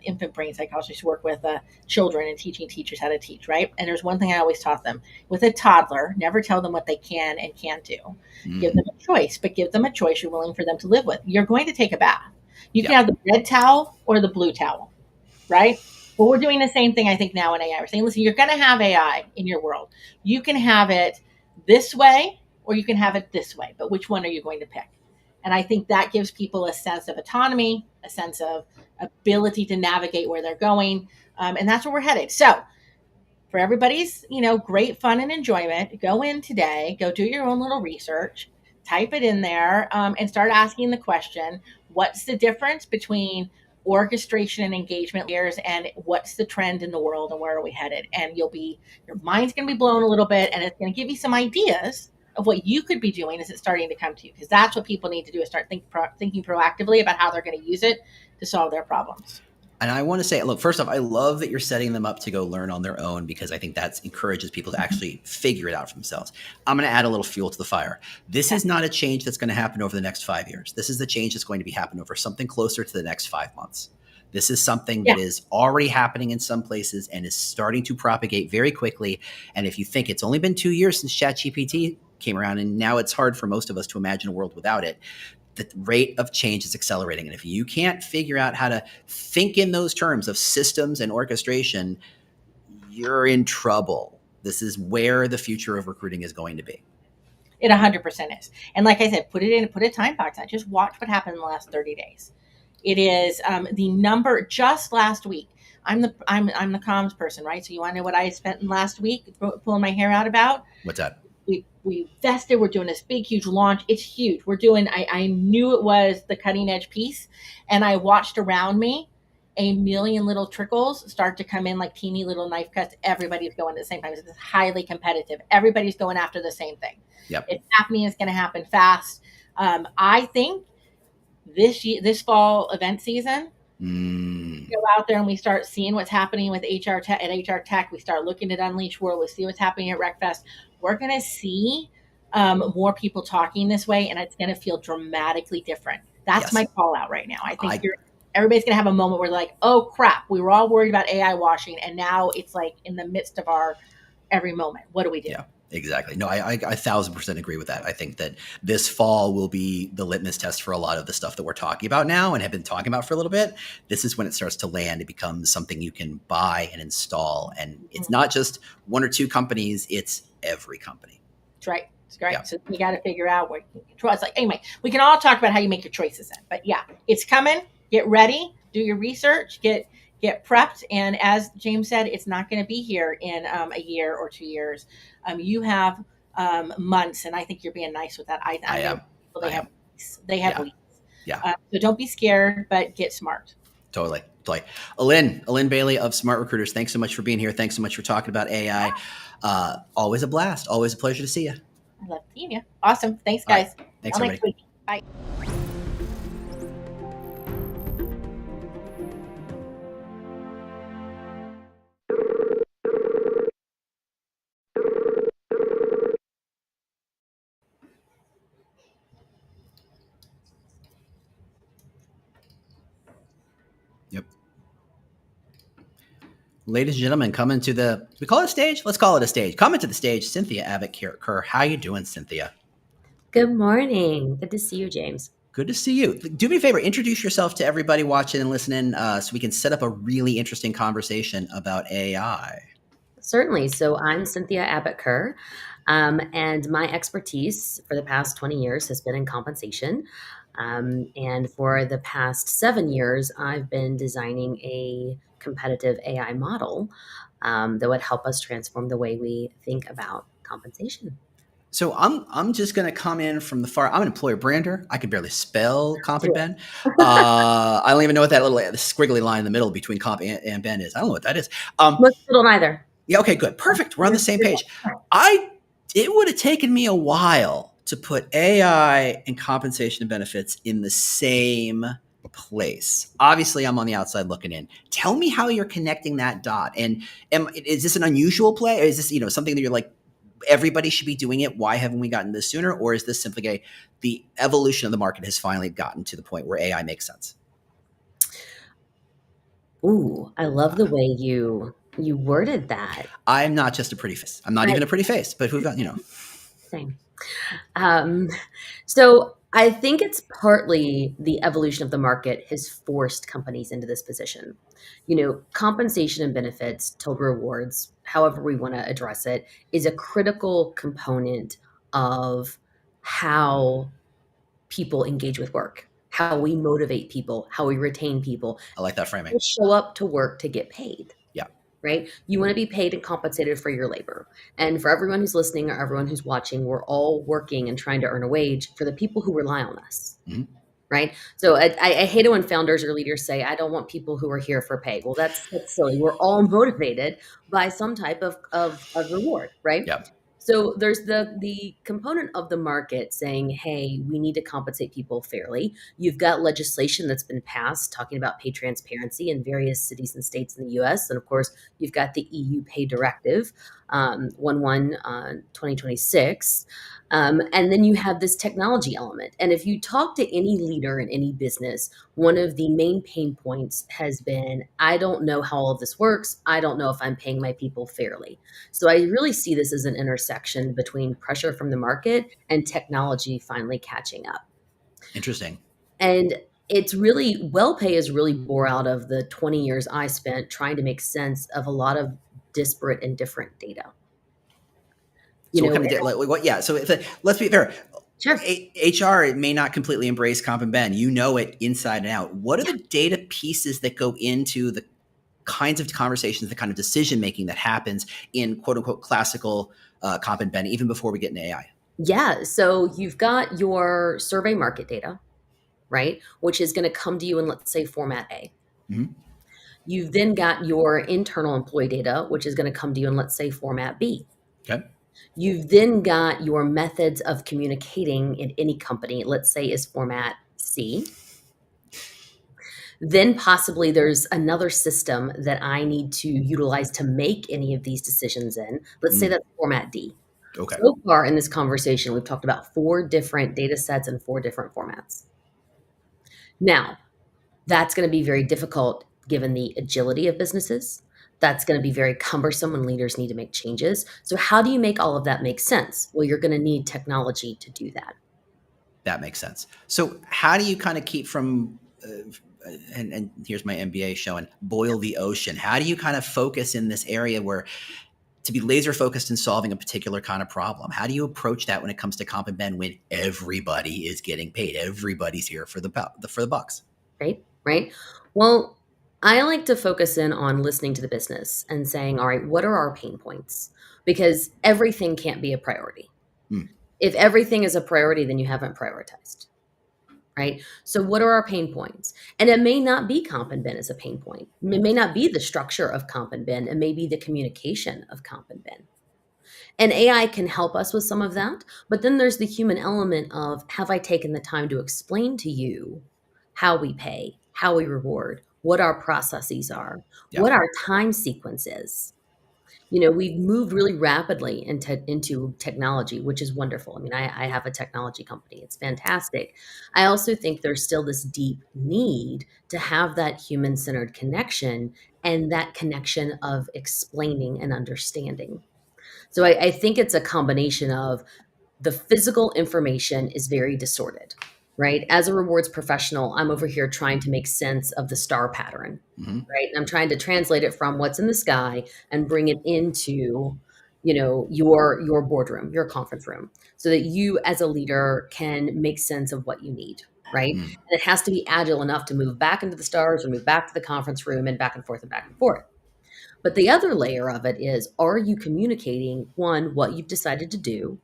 infant brain psychologist, work with children and teaching teachers how to teach, right? And there's one thing I always taught them. With a toddler, never tell them what they can and can't do. Give them a choice, but give them a choice you're willing for them to live with. You're going to take a bath. You can have the red towel or the blue towel, right? Well, we're doing the same thing, I think, now in AI. We're saying, listen, you're going to have AI in your world. You can have it this way or you can have it this way, but which one are you going to pick? And I think that gives people a sense of autonomy, a sense of ability to navigate where they're going. And that's where we're headed. So for everybody's, great fun and enjoyment, go in today, go do your own little research, type it in there, and start asking the question, what's the difference between orchestration and engagement layers, and what's the trend in the world, and where are we headed? And your mind's going to be blown a little bit, and it's going to give you some ideas of what you could be doing as it's starting to come to you, because that's what people need to do, is start thinking proactively about how they're going to use it to solve their problems. And I want to say, look, first off, I love that you're setting them up to go learn on their own, because I think that encourages people to actually figure it out for themselves. I'm going to add a little fuel to the fire. This is not a change that's going to happen over the next 5 years. This is the change that's going to be happening over something closer to the next 5 months. This is something that is already happening in some places and is starting to propagate very quickly. And if you think it's only been 2 years since ChatGPT came around, and now it's hard for most of us to imagine a world without it, the rate of change is accelerating. And if you can't figure out how to think in those terms of systems and orchestration, you're in trouble. This is where the future of recruiting is going to be. It 100% is. And like I said, put a time box on it. Just watch what happened in the last 30 days. It is the number just last week. I'm the comms person, right? So you want to know what I spent in last week pulling my hair out about? What's that? We vested. We're doing this big, huge launch. It's huge. We're doing. I knew it was the cutting edge piece, and I watched around me a million little trickles start to come in like teeny little knife cuts. Everybody's going at the same time. It's highly competitive. Everybody's going after the same thing. Yep. It's happening. It's going to happen fast. I think this fall event season, go out there and we start seeing what's happening with HR Tech. We start looking at Unleash World. We see what's happening at RecFest. We're going to see more people talking this way, and it's going to feel dramatically different. That's my call out right now. I think everybody's going to have a moment where they're like, oh crap, we were all worried about AI washing, and now it's like in the midst of our every moment. What do we do? Yeah. Exactly. No, I 1,000% agree with that. I think that this fall will be the litmus test for a lot of the stuff that we're talking about now and have been talking about for a little bit. This is when it starts to land. It becomes something you can buy and install. And it's not just one or two companies, it's every company. That's right. It's great. Yeah. So you got to figure out what you control. It's like, anyway, we can all talk about how you make your choices then. But yeah, it's coming. Get ready. Do your research. Get prepped. And as James said, it's not going to be here in a year or 2 years. You have months, and I think you're being nice with that. I am. They have weeks. They have weeks. Yeah. So don't be scared, but get smart. Totally. Ullman Bailey of Smart Recruiters, thanks so much for being here. Thanks so much for talking about AI. Always a blast. Always a pleasure to see you. I love seeing you. Awesome. Thanks, All right. guys. Thanks, Till everybody. next week. Bye. Yep. Ladies and gentlemen, coming to the, we call it a stage? Let's call it a stage. Coming to the stage, Cynthia Abbott-Kerr. How you doing, Cynthia? Good morning. Good to see you, James. Good to see you. Do me a favor, introduce yourself to everybody watching and listening so we can set up a really interesting conversation about AI. Certainly. So I'm Cynthia Abbott-Kerr, and my expertise for the past 20 years has been in compensation. And for the past 7 years, I've been designing a competitive AI model that would help us transform the way we think about compensation. So I'm just going to come in from the far. I'm an employer brander. I can barely spell comp and ben. I don't even know what that little squiggly line in the middle between comp and ben is. I don't know what that is. Most people don't either. Yeah. Okay. Good. Perfect. We're on the same page. It would have taken me a while to put AI and compensation and benefits in the same place. Obviously, I'm on the outside looking in. Tell me how you're connecting that dot. And is this an unusual play? Or is this something that you're like, everybody should be doing it? Why haven't we gotten this sooner? Or is this simply the evolution of the market has finally gotten to the point where AI makes sense? Ooh, I love the way you worded that. I'm not just a pretty face. I'm not even a pretty face, but who got, Same. So I think it's partly the evolution of the market has forced companies into this position. Compensation and benefits, total rewards, however we want to address it, is a critical component of how people engage with work, how we motivate people, how we retain people. I like that framing. People show up to work to get paid. Yeah. Right? You want to be paid and compensated for your labor. And for everyone who's listening or everyone who's watching, we're all working and trying to earn a wage for the people who rely on us. Mm-hmm. Right? So I hate it when founders or leaders say, I don't want people who are here for pay. Well, that's silly. We're all motivated by some type of reward, right? Yeah. So there's the component of the market saying, hey, we need to compensate people fairly. You've got legislation that's been passed talking about pay transparency in various cities and states in the US. And of course, you've got the EU Pay Directive, 1/1/2026. And then you have this technology element. And if you talk to any leader in any business, one of the main pain points has been, I don't know how all of this works. I don't know if I'm paying my people fairly. So I really see this as an intersection between pressure from the market and technology finally catching up. Interesting. And it's really, WellPay is really bore out of the 20 years I spent trying to make sense of a lot of disparate and different data. So what kind of what? Yeah. So let's be fair. Sure. HR may not completely embrace comp and ben. You know it inside and out. What are the data pieces that go into the kinds of conversations, the kind of decision making that happens in quote unquote classical comp and ben, even before we get into AI? Yeah. So you've got your survey market data, right? Which is going to come to you in, let's say, format A. Mm-hmm. You've then got your internal employee data, which is going to come to you in, let's say, format B. Okay. You've then got your methods of communicating in any company, let's say, is format C. Then possibly there's another system that I need to utilize to make any of these decisions in. Let's say that's format D. Okay. So far in this conversation, we've talked about 4 different data sets and 4 different formats. Now, that's going to be very difficult given the agility of businesses. That's going to be very cumbersome when leaders need to make changes. So how do you make all of that make sense? Well, you're going to need technology to do that. That makes sense. So how do you kind of keep from, and here's my MBA showing, boil the ocean. How do you kind of focus in this area where to be laser focused in solving a particular kind of problem? How do you approach that when it comes to comp and ben when everybody is getting paid? Everybody's here for the bucks. Right. Well, I like to focus in on listening to the business and saying, all right, what are our pain points? Because everything can't be a priority. If everything is a priority, then you haven't prioritized. right? So what are our pain points? And it may not be comp and ben as a pain point. It may not be the structure of comp and ben. It may be the communication of comp and ben. And AI can help us with some of that. But then there's the human element of, have I taken the time to explain to you how we pay, how we reward, what our processes are, Yeah. what our time sequence is? We've moved really rapidly into technology, which is wonderful. I mean, I have a technology company. It's fantastic. I also think there's still this deep need to have that human-centered connection and that connection of explaining and understanding. So I think it's a combination of the physical information is very distorted, right? As a rewards professional, I'm over here trying to make sense of the star pattern, right? And I'm trying to translate it from what's in the sky and bring it into, your boardroom, your conference room, so that you as a leader can make sense of what you need, right? And it has to be agile enough to move back into the stars or move back to the conference room and back and forth and back and forth. But the other layer of it is, are you communicating, one, what you've decided to do,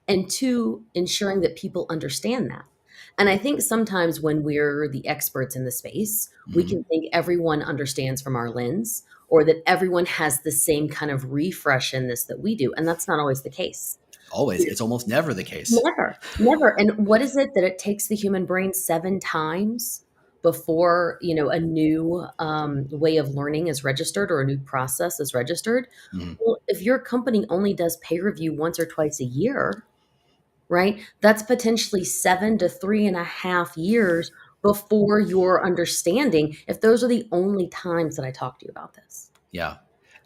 and two, ensuring that people understand that? And I think sometimes when we're the experts in the space, we can think everyone understands from our lens, or that everyone has the same kind of refresh in this that we do. And that's not always the case. Always. It's almost never the case. Never. And what is it that it takes the human brain 7 times before, a new way of learning is registered or a new process is registered? Well, if your company only does pay review once or twice a year, right, that's potentially 7 to 3.5 years before your understanding, if those are the only times that I talk to you about this. Yeah.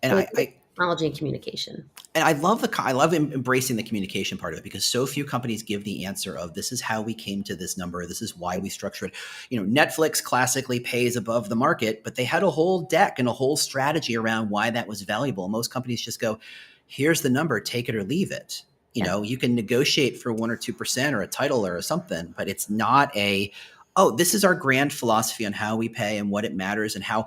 And So it's technology and communication. And I love embracing the communication part of it, because so few companies give the answer of, this is how we came to this number. This is why we structure it. Netflix classically pays above the market, but they had a whole deck and a whole strategy around why that was valuable. Most companies just go, here's the number, take it or leave it. You can negotiate for 1 or 2% or a title or something, but it's not this is our grand philosophy on how we pay and what it matters and how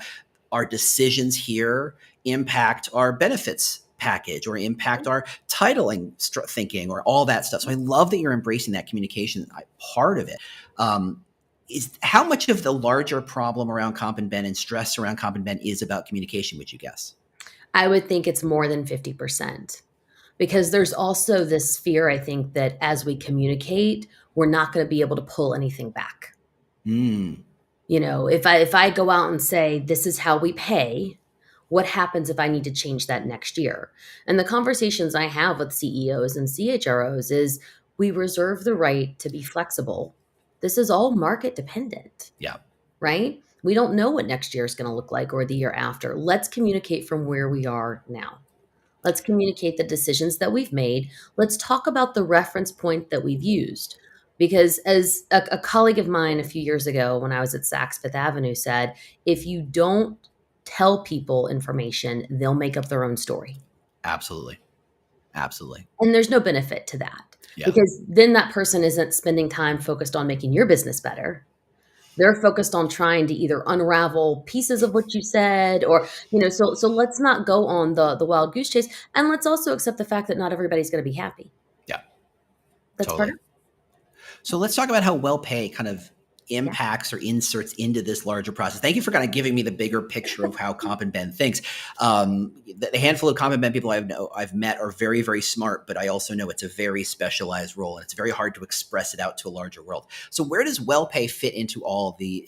our decisions here impact our benefits package or impact our titling thinking or all that stuff. So I love that you're embracing that communication part of it. Is how much of the larger problem around comp and ben and stress around comp and ben is about communication, would you guess? I would think it's more than 50%, because there's also this fear, I think, that as we communicate, we're not going to be able to pull anything back. If I go out and say, this is how we pay, what happens if I need to change that next year? And the conversations I have with CEOs and CHROs is, we reserve the right to be flexible. This is all market dependent. Yeah. Right? We don't know what next year is going to look like or the year after. Let's communicate from where we are now. Let's communicate the decisions that we've made. Let's talk about the reference point that we've used. Because as a colleague of mine a few years ago when I was at Saks Fifth Avenue said, if you don't tell people information, they'll make up their own story. Absolutely. And there's no benefit to that. Yeah. Because then that person isn't spending time focused on making your business better. They're focused on trying to either unravel pieces of what you said or, so let's not go on the wild goose chase. And let's also accept the fact that not everybody's going to be happy. Yeah. That's totally. part of it. So let's talk about how WellPay kind of impacts or inserts into this larger process. Thank you for kind of giving me the bigger picture of how comp and ben thinks. The handful of comp and ben people I've met are very, very smart, but I also know it's a very specialized role and it's very hard to express it out to a larger world. So where does WellPay fit into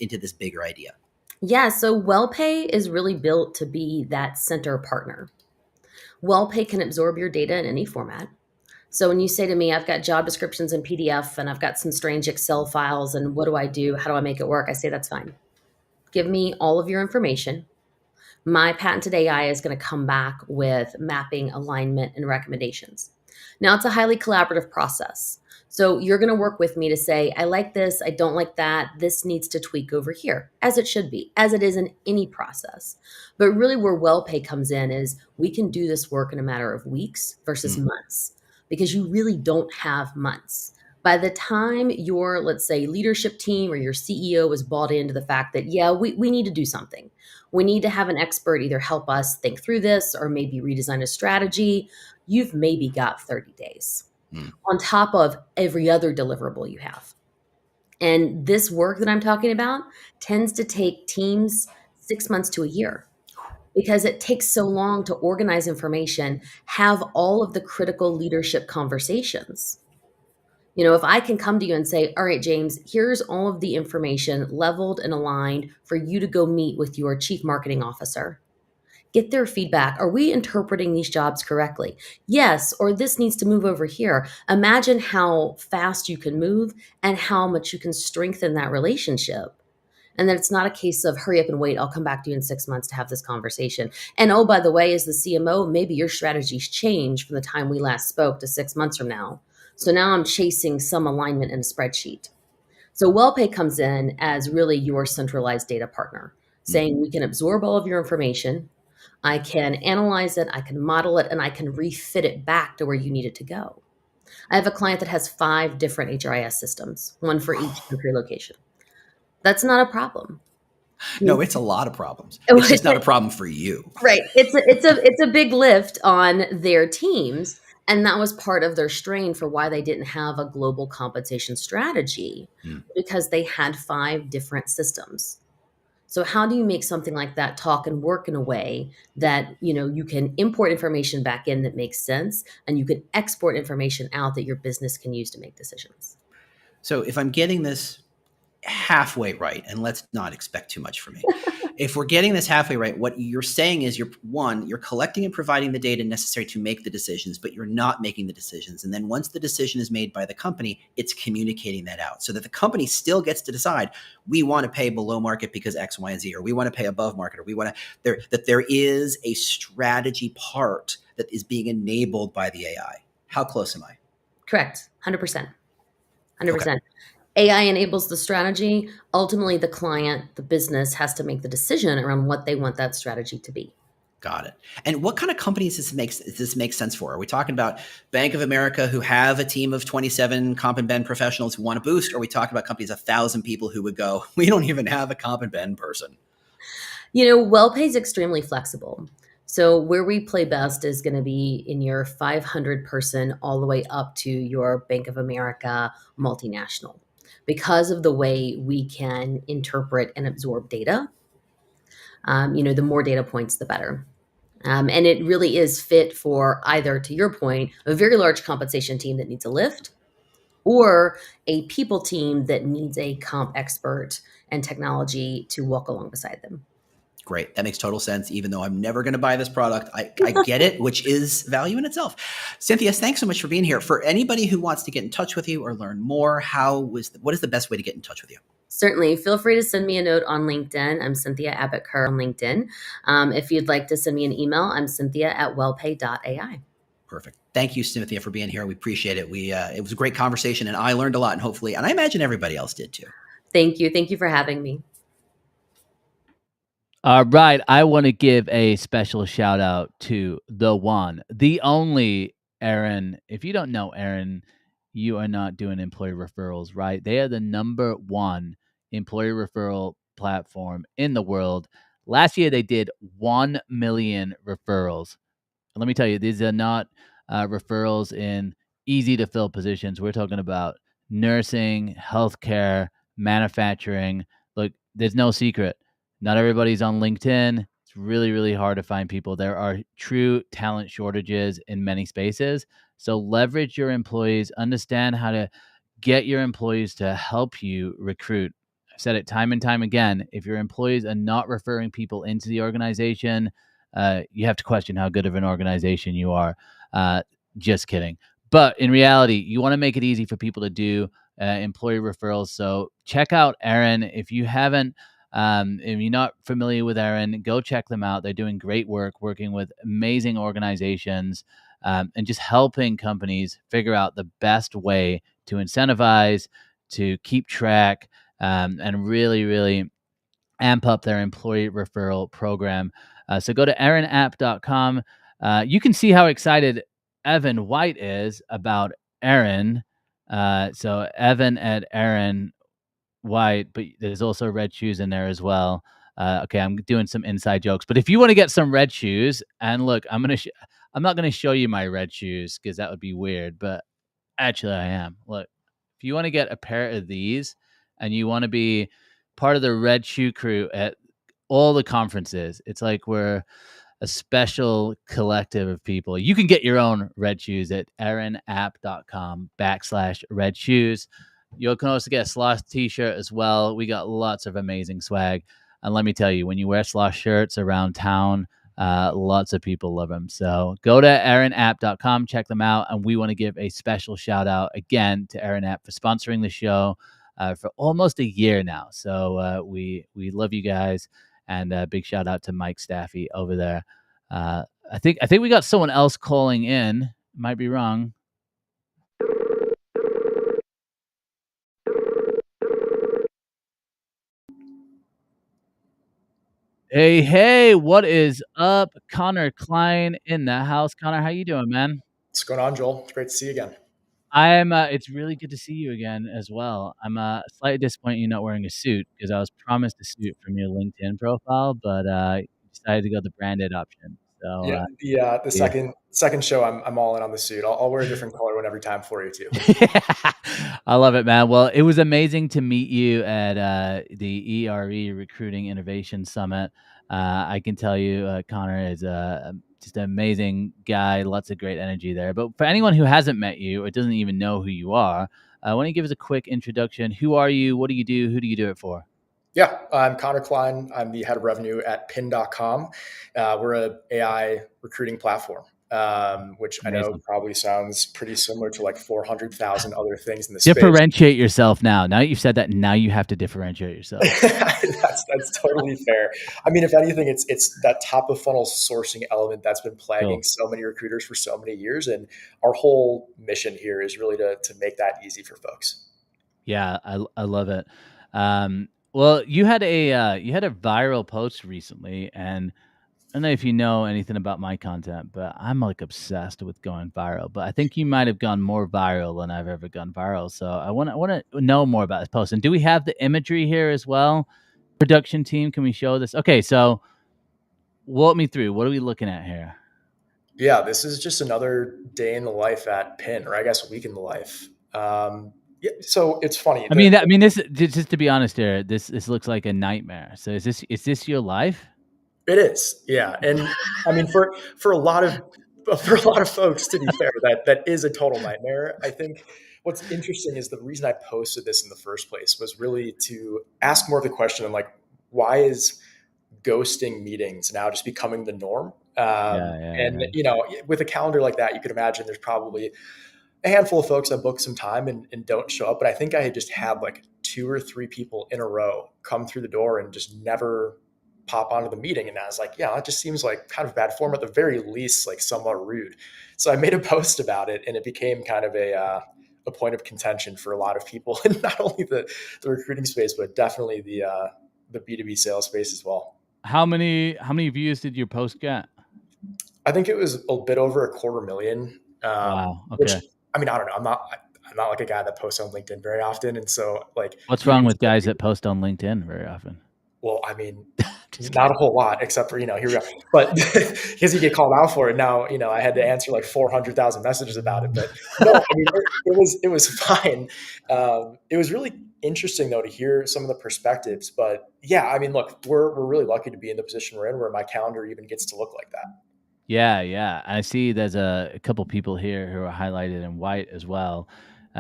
into this bigger idea? Yeah, so WellPay is really built to be that center partner. WellPay can absorb your data in any format. So when you say to me, I've got job descriptions in PDF and I've got some strange Excel files and what do I do? How do I make it work? I say, that's fine. Give me all of your information. My patented AI is going to come back with mapping, alignment, and recommendations. Now, it's a highly collaborative process. So you're going to work with me to say, I like this, I don't like that, this needs to tweak over here, as it should be, as it is in any process. But really where WellPay comes in is we can do this work in a matter of weeks versus months. Because you really don't have months. By the time your, let's say, leadership team or your CEO is bought into the fact that, we need to do something. We need to have an expert either help us think through this or maybe redesign a strategy. You've maybe got 30 days on top of every other deliverable you have. And this work that I'm talking about tends to take teams 6 months to a year because it takes so long to organize information, have all of the critical leadership conversations. If I can come to you and say, all right, James, here's all of the information leveled and aligned for you to go meet with your chief marketing officer. Get their feedback. Are we interpreting these jobs correctly? Yes, or this needs to move over here. Imagine how fast you can move and how much you can strengthen that relationship. And then it's not a case of hurry up and wait. I'll come back to you in 6 months to have this conversation. And oh, by the way, as the CMO, maybe your strategy's changed from the time we last spoke to 6 months from now. So now I'm chasing some alignment in a spreadsheet. So WellPay comes in as really your centralized data partner, saying we can absorb all of your information. I can analyze it, I can model it, and I can refit it back to where you need it to go. I have a client that has 5 different HRIS systems, one for each country location. That's not a problem. No, it's a lot of problems. It's just not a problem for you. Right. It's a big lift on their teams. And that was part of their strain for why they didn't have a global compensation strategy, because they had 5 different systems. So how do you make something like that talk and work in a way that, you can import information back in that makes sense, and you can export information out that your business can use to make decisions? So if I'm getting this halfway right, and let's not expect too much from me. If we're getting this halfway right, what you're saying is you're collecting and providing the data necessary to make the decisions, but you're not making the decisions. And then once the decision is made by the company, it's communicating that out so that the company still gets to decide, we want to pay below market because X, Y, and Z, or we want to pay above market, or we want to, that there is a strategy part that is being enabled by the AI. How close am I? Correct. 100%. 100%. Okay. AI enables the strategy. Ultimately, the client, the business, has to make the decision around what they want that strategy to be. Got it. And what kind of companies does this make sense for? Are we talking about Bank of America who have a team of 27 comp and ben professionals who want to boost? Or are we talking about companies, 1,000 people who would go, we don't even have a comp and ben person? WellPay is extremely flexible. So where we play best is going to be in your 500 person all the way up to your Bank of America multinational, because of the way we can interpret and absorb data. The more data points, the better. And it really is fit for either, to your point, a very large compensation team that needs a lift, or a people team that needs a comp expert and technology to walk along beside them. Great. That makes total sense. Even though I'm never going to buy this product, I get it, which is value in itself. Cynthia, thanks so much for being here. For anybody who wants to get in touch with you or learn more, what is the best way to get in touch with you? Certainly. Feel free to send me a note on LinkedIn. I'm Cynthia Abbott-Kerr on LinkedIn. If you'd like to send me an email, I'm cynthia@wellpay.ai. Perfect. Thank you, Cynthia, for being here. We appreciate it. It was a great conversation, and I learned a lot, and I imagine everybody else did too. Thank you. Thank you for having me. All right. I want to give a special shout out to the one, the only Erin. If you don't know Erin, you are not doing employee referrals right. They are the #1 employee referral platform in the world. Last year, they did 1 million referrals. And let me tell you, these are not referrals in easy to fill positions. We're talking about nursing, healthcare, manufacturing. Look, there's no secret. Not everybody's on LinkedIn. It's really, really hard to find people. There are true talent shortages in many spaces. So leverage your employees, understand how to get your employees to help you recruit. I've said it time and time again. If your employees are not referring people into the organization, you have to question how good of an organization you are. Just kidding. But in reality, you want to make it easy for people to do employee referrals. So check out Erin. If you haven't, if you're not familiar with Erin, go check them out. They're doing great work, working with amazing organizations, and just helping companies figure out the best way to incentivize, to keep track, and really, really amp up their employee referral program. So go to erinapp.com. You can see how excited Evan White is about Erin. So Evan at Erin White, but there's also red shoes in there as well. Okay, I'm doing some inside jokes, but if you want to get some red shoes, and look, I'm not gonna show you my red shoes because that would be weird, but actually I am. Look, if you want to get a pair of these, and you want to be part of the Red Shoe crew at all the conferences, it's like we're a special collective of people. You can get your own red shoes at aaronapp.com/red shoes. You can also get a Slosh t-shirt as well. We got lots of amazing swag. And let me tell you, when you wear Slosh shirts around town, lots of people love them. So go to aaronapp.com, check them out. And we want to give a special shout out again to Aaron App for sponsoring the show for almost a year now. So we love you guys. And a big shout out to Mike Staffy over there. I think we got someone else calling in. Might be wrong. Hey, what is up? Connor Klein in the house. Connor, how you doing, man? What's going on, Joel? It's great to see you again. I'm it's really good to see you again as well. I'm slightly disappointed you're not wearing a suit because I was promised a suit from your LinkedIn profile, but you decided to go the branded option. So yeah, the second show, I'm all in on the suit. I'll wear a different color one every time for you too. I love it, man. Well, it was amazing to meet you at the ERE Recruiting Innovation Summit. I can tell you, Connor is just an amazing guy. Lots of great energy there. But for anyone who hasn't met you or doesn't even know who you are, why don't you give us a quick introduction? Who are you? What do you do? Who do you do it for? Yeah, I'm Connor Klein. I'm the head of revenue at pin.com. We're an AI recruiting platform, which Amazing. I know probably sounds pretty similar to like 400,000 other things in the space. Differentiate yourself now. Now that you've said that, now you have to differentiate yourself. That's totally fair. I mean, if anything, it's that top of funnel sourcing element that's been plaguing so many recruiters for so many years. And our whole mission here is really to make that easy for folks. Yeah, I love it. Well, you had a viral post recently, and I don't know if you know anything about my content, but I'm like obsessed with going viral. But I think you might have gone more viral than I've ever gone viral. So I want to know more about this post. And do we have the imagery here as well? Production team, can we show this? Okay, so walk me through. What are we looking at here? Yeah, this is just another day in the life at Pin, or I guess a week in the life. Yeah, so it's funny. I mean, this, just to be honest here, this looks like a nightmare. So is this your life? It is, yeah. And I mean, for a lot of folks, to be fair, that is a total nightmare. I think what's interesting is the reason I posted this in the first place was really to ask more of the question of like, why is ghosting meetings now just becoming the norm? And with a calendar like that, you could imagine there's probably a handful of folks that book some time and don't show up. But I think I had just had like 2 or 3 people in a row come through the door and just never pop onto the meeting. And I was like, yeah, it just seems like kind of bad form, at the very least, like somewhat rude. So I made a post about it, and it became kind of a point of contention for a lot of people, and not only the recruiting space, but definitely the B2B sales space as well. How many views did your post get? I think it was a bit over 250,000. Wow. Okay. Which, I mean, I don't know. I'm not like a guy that posts on LinkedIn very often. And so like, what's wrong with guys that post on LinkedIn very often? Well, I mean, not a whole lot, except for, here we go. But because you get called out for it now, I had to answer like 400,000 messages about it. But no, I mean, it was fine. It was really interesting though to hear some of the perspectives. But yeah, I mean, look, we're really lucky to be in the position we're in, where my calendar even gets to look like that. Yeah. I see there's a couple people here who are highlighted in white as well.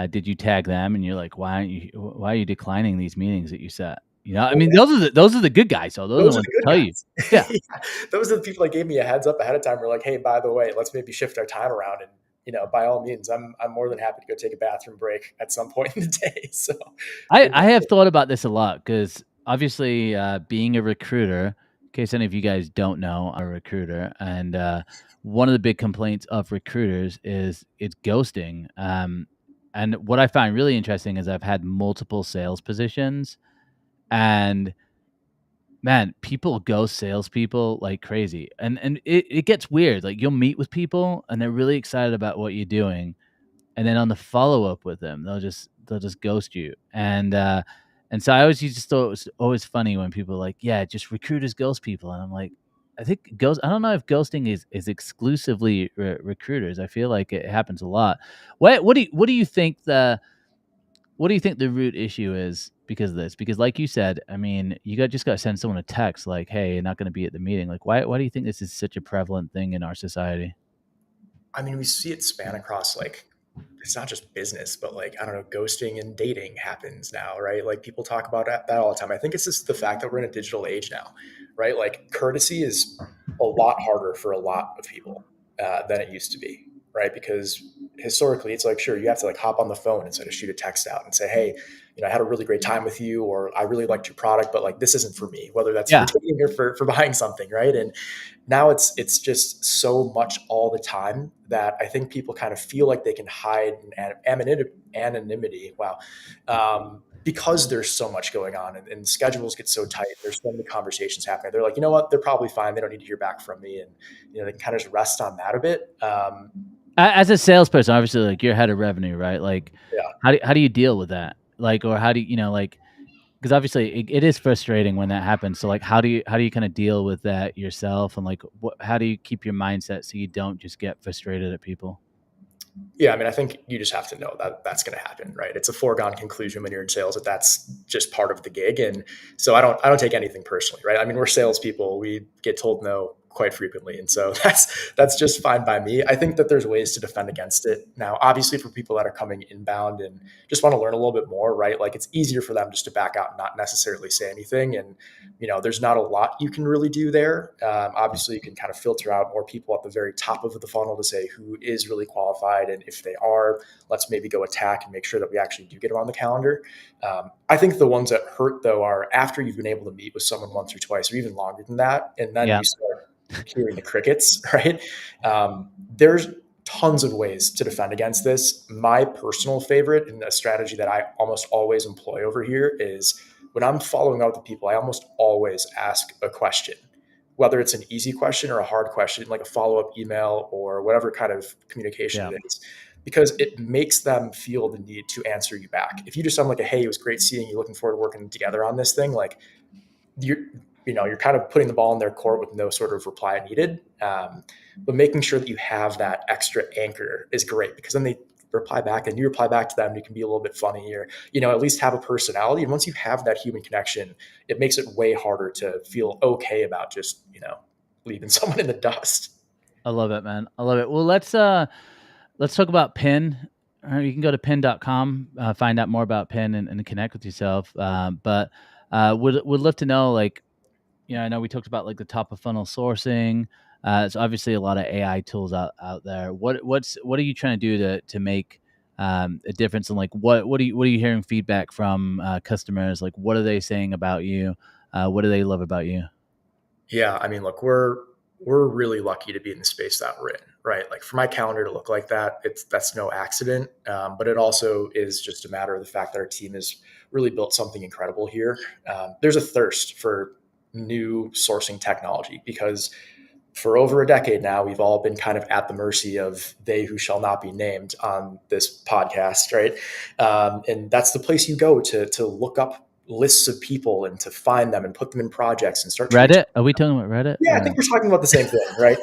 Did you tag them? And you're like, why are you declining these meetings that you set? I mean, those are the good guys. So those are the ones tell you. Yeah. Those are the people that gave me a heads up ahead of time. We're like, hey, by the way, let's maybe shift our time around. And, by all means, I'm more than happy to go take a bathroom break at some point in the day. So I have thought about this a lot, because obviously being a recruiter, in case any of you guys don't know, I'm a recruiter. And one of the big complaints of recruiters is it's ghosting. And what I find really interesting is I've had multiple sales positions, and man, people ghost salespeople like crazy. And it gets weird. Like, you'll meet with people and they're really excited about what you're doing, and then on the follow-up with them, they'll just ghost you. And so I always just thought it was always funny when people are like, yeah, just recruiters ghost people. And I'm like, I don't know if ghosting is exclusively recruiters. I feel like it happens a lot. What do you think what do you think the root issue is because of this? Because like you said, I mean, just got to send someone a text like, "Hey, you're not going to be at the meeting." Like, why do you think this is such a prevalent thing in our society? I mean, we see it span across like it's not just business, but like I don't know, ghosting and dating happens now, right? Like people talk about that all the time. I think it's just the fact that we're in a digital age now, right? Like courtesy is a lot harder for a lot of people than it used to be, right? Because historically, it's like sure you have to like hop on the phone instead of shoot a text out and say, hey, I had a really great time with you, or I really liked your product, but like this isn't for me, whether that's for Yeah. dating or for buying something, right? And now it's just so much all the time that I think people kind of feel like they can hide anonymity. Wow. Because there's so much going on and schedules get so tight. There's so many conversations happening. They're like, you know what? They're probably fine. They don't need to hear back from me. And, they can kind of just rest on that a bit. As a salesperson, obviously, like you're head of revenue, right? Like, Yeah. how do you deal with that? Like, or how do you, like, because obviously it is frustrating when that happens. So like, how do you kind of deal with that yourself? And like, how do you keep your mindset so you don't just get frustrated at people? Yeah, I mean, I think you just have to know that that's going to happen, right? It's a foregone conclusion when you're in sales that that's just part of the gig, and so I don't take anything personally, right? I mean, we're salespeople; we get told no quite frequently, and so that's just fine by me. I think that there's ways to defend against it. Now, obviously, for people that are coming inbound and just want to learn a little bit more, right? Like it's easier for them just to back out and not necessarily say anything, and there's not a lot you can really do there. Obviously, you can kind of filter out more people at the very top of the funnel to say who is really qualified. And if they are, let's maybe go attack and make sure that we actually do get them on the calendar. I think the ones that hurt, though, are after you've been able to meet with someone once or twice or even longer than that. And then you start hearing the crickets, right? There's tons of ways to defend against this. My personal favorite and a strategy that I almost always employ over here is when I'm following up with people, I almost always ask a question, whether it's an easy question or a hard question, like a follow-up email or whatever kind of communication it is, because it makes them feel the need to answer you back. If you just sound like hey, it was great seeing you, looking forward to working together on this thing, like you're kind of putting the ball in their court with no sort of reply needed. But making sure that you have that extra anchor is great because then they reply back and you reply back to them. You can be a little bit funny or, at least have a personality. And once you have that human connection, it makes it way harder to feel okay about just, leaving someone in the dust. I love it, man. I love it. Well, let's talk about Pin. You can go to pin.com, find out more about Pin and connect with yourself. But would love to know, like, I know we talked about like the top of funnel sourcing. It's obviously a lot of AI tools out there. What are you trying to do to make a difference? And like, what are you hearing feedback from customers? Like, what are they saying about you? What do they love about you? Yeah, I mean, look, we're really lucky to be in the space that we're in, right? Like for my calendar to look like that, that's no accident. But it also is just a matter of the fact that our team has really built something incredible here. There's a thirst for new sourcing technology because for over a decade now, we've all been kind of at the mercy of they who shall not be named on this podcast, right? And that's the place you go to look up lists of people and to find them and put them in projects and start. Reddit? Are we talking about Reddit? Yeah, I think we're talking about the same thing, right?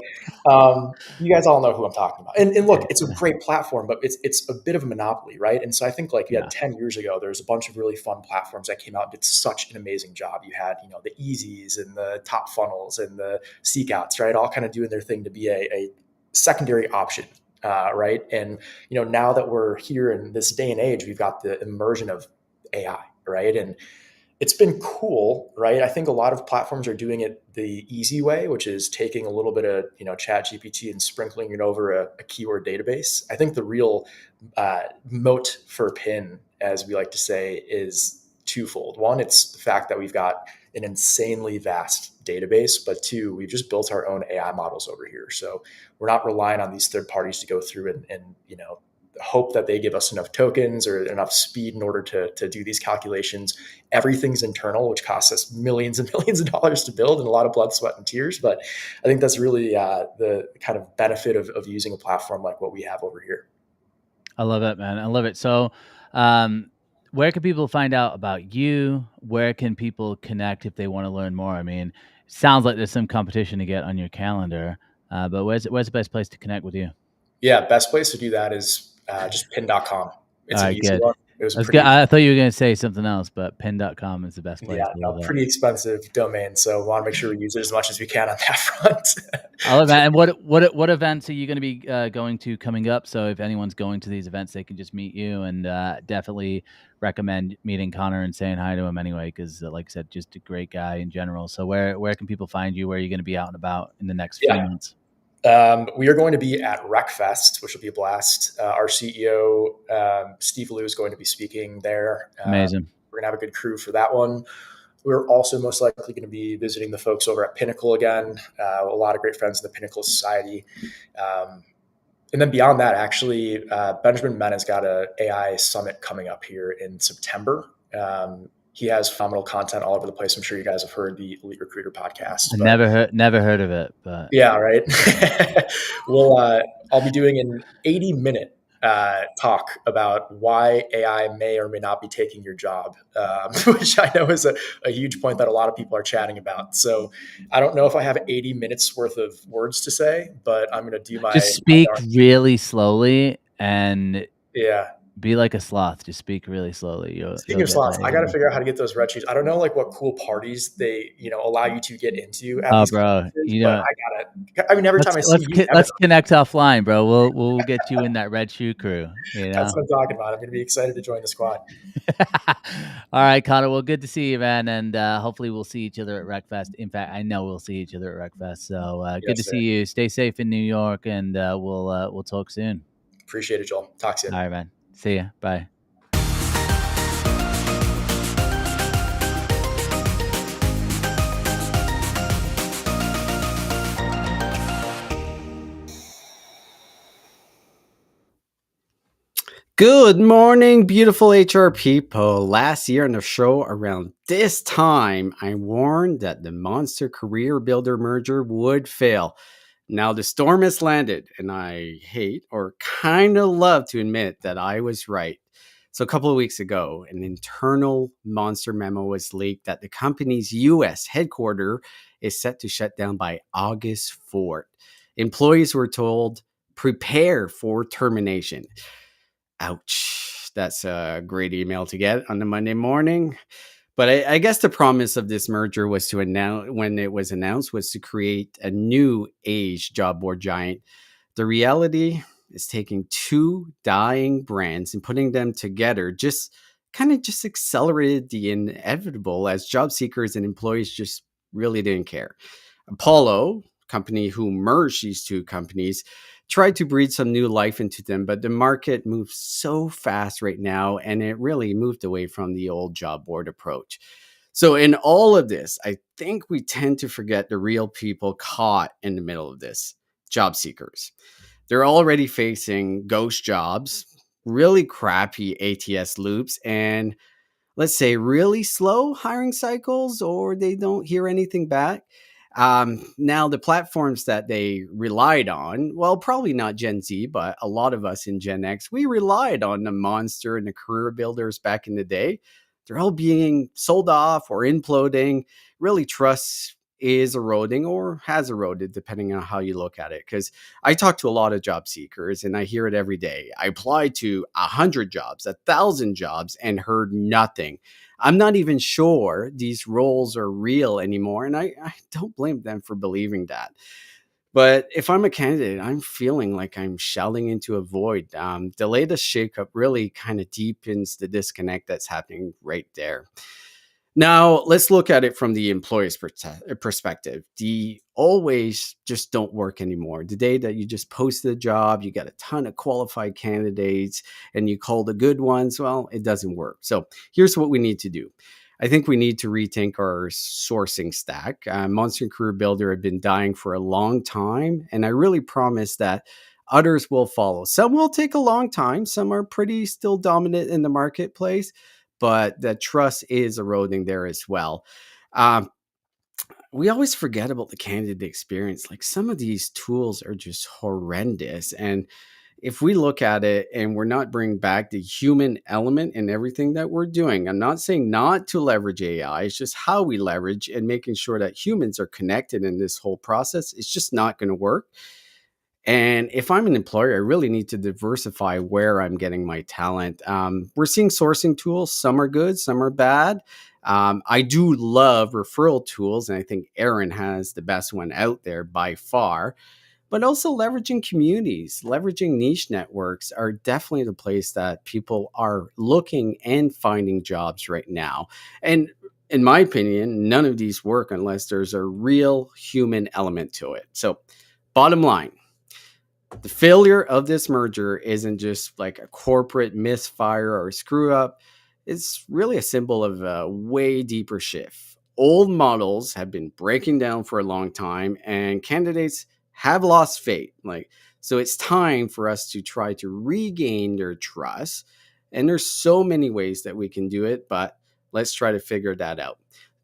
You guys all know who I'm talking about. And look, it's a great platform, but it's a bit of a monopoly, right? And so I think like you had 10 years ago, there's a bunch of really fun platforms that came out and did such an amazing job. You had, the Easies and the Top Funnels and the Seekouts, right? All kind of doing their thing to be a secondary option. Right. And, now that we're here in this day and age, we've got the immersion of AI, right? And it's been cool, right? I think a lot of platforms are doing it the easy way, which is taking a little bit of, chat GPT and sprinkling it over a keyword database. I think the real moat for Pin, as we like to say, is twofold. One, it's the fact that we've got an insanely vast database, but two, we've just built our own AI models over here. So we're not relying on these third parties to go through and hope that they give us enough tokens or enough speed in order to do these calculations. Everything's internal, which costs us millions and millions of dollars to build and a lot of blood, sweat, and tears. But I think that's really the kind of benefit of using a platform like what we have over here. I love it, man. I love it. So where can people find out about you? Where can people connect if they want to learn more? I mean, it sounds like there's some competition to get on your calendar, but where's the best place to connect with you? Yeah, best place to do that is just pin.com. It's an easy one. It was I pretty. thought you were going to say something else, but pin.com is the best place. Yeah, no, pretty expensive domain. So we want to make sure we use it as much as we can on that front. I love that. And what events are you going to be going to coming up? So if anyone's going to these events, they can just meet you, and definitely recommend meeting Connor and saying hi to him anyway, because like I said, just a great guy in general. So where can people find you? Where are you going to be out and about in the next few months? We are going to be at RecFest, which will be a blast. Our CEO, Steve Liu, is going to be speaking there. Amazing. We're going to have a good crew for that one. We're also most likely going to be visiting the folks over at Pinnacle again. A lot of great friends in the Pinnacle Society. And then beyond that, actually, Benjamin Men has got an AI summit coming up here in September. He has phenomenal content all over the place. I'm sure you guys have heard the Elite Recruiter podcast. Never heard of it, but yeah, right. I'll be doing an 80-minute talk about why AI may or may not be taking your job, which I know is a huge point that a lot of people are chatting about. So I don't know if I have 80 minutes worth of words to say, but I'm going to do my just speak really slowly and be like a sloth. Just speak really slowly. Speaking of sloths, I got to figure out how to get those red shoes. I don't know like what cool parties they allow you to get into at these conferences, but I gotta. I mean, every time I see you, let's connect offline, bro. We'll get you in that red shoe crew. That's what I'm talking about. I'm going to be excited to join the squad. All right, Connor. Well, good to see you, man, and hopefully we'll see each other at RecFest. In fact, I know we'll see each other at RecFest. So good to see you. Stay safe in New York, and we'll talk soon. Appreciate it, Joel. Talk soon. All right, man. See ya. Bye. Good morning, beautiful HR people. Last year on the show around this time, I warned that the Monster Career Builder merger would fail. Now the storm has landed, and I hate or kind of love to admit that I was right. So a couple of weeks ago, an internal Monster memo was leaked that the company's U.S. headquarters is set to shut down by August 4th. Employees were told, prepare for termination. Ouch. That's a great email to get on a Monday morning. But I guess the promise of this merger was to announce, when it was announced, was to create a new age job board giant. The reality is taking two dying brands and putting them together just accelerated the inevitable, as job seekers and employees just really didn't care. Apollo, company who merged these two companies, tried to breathe some new life into them, but the market moves so fast right now, and it really moved away from the old job board approach. So in all of this, I think we tend to forget the real people caught in the middle of this: job seekers. They're already facing ghost jobs, really crappy ATS loops, and let's say really slow hiring cycles, or they don't hear anything back. Now, the platforms that they relied on, well, probably not Gen Z, but a lot of us in Gen X, we relied on the Monster and the career builders back in the day. They're all being sold off or imploding. Really, trust is eroding or has eroded, depending on how you look at it. Because I talk to a lot of job seekers and I hear it every day. I applied to 100 jobs, 1,000 jobs, and heard nothing. I'm not even sure these roles are real anymore, and I don't blame them for believing that. But if I'm a candidate, I'm feeling like I'm shouting into a void. The latest shakeup really kind of deepens the disconnect that's happening right there. Now, let's look at it from the employer's perspective. The always just don't work anymore. The day that you just posted a job, you got a ton of qualified candidates, and you call the good ones, well, it doesn't work. So here's what we need to do. I think we need to rethink our sourcing stack. Monster Career Builder have been dying for a long time, and I really promise that others will follow. Some will take a long time. Some are pretty still dominant in the marketplace, but the trust is eroding there as well. We always forget about the candidate experience. Like, some of these tools are just horrendous. And if we look at it and we're not bringing back the human element in everything that we're doing, I'm not saying not to leverage AI. It's just how we leverage and making sure that humans are connected in this whole process. It's just not going to work. And if I'm an employer, I really need to diversify where I'm getting my talent. We're seeing sourcing tools. Some are good, some are bad. I do love referral tools, and I think Aaron has the best one out there by far. But also leveraging communities, leveraging niche networks are definitely the place that people are looking and finding jobs right now. And in my opinion, none of these work unless there's a real human element to it. So, bottom line, the failure of this merger isn't just like a corporate misfire or screw up. It's really a symbol of a way deeper shift. Old models have been breaking down for a long time, and candidates have lost faith. So it's time for us to try to regain their trust. And there's so many ways that we can do it, but let's try to figure that out.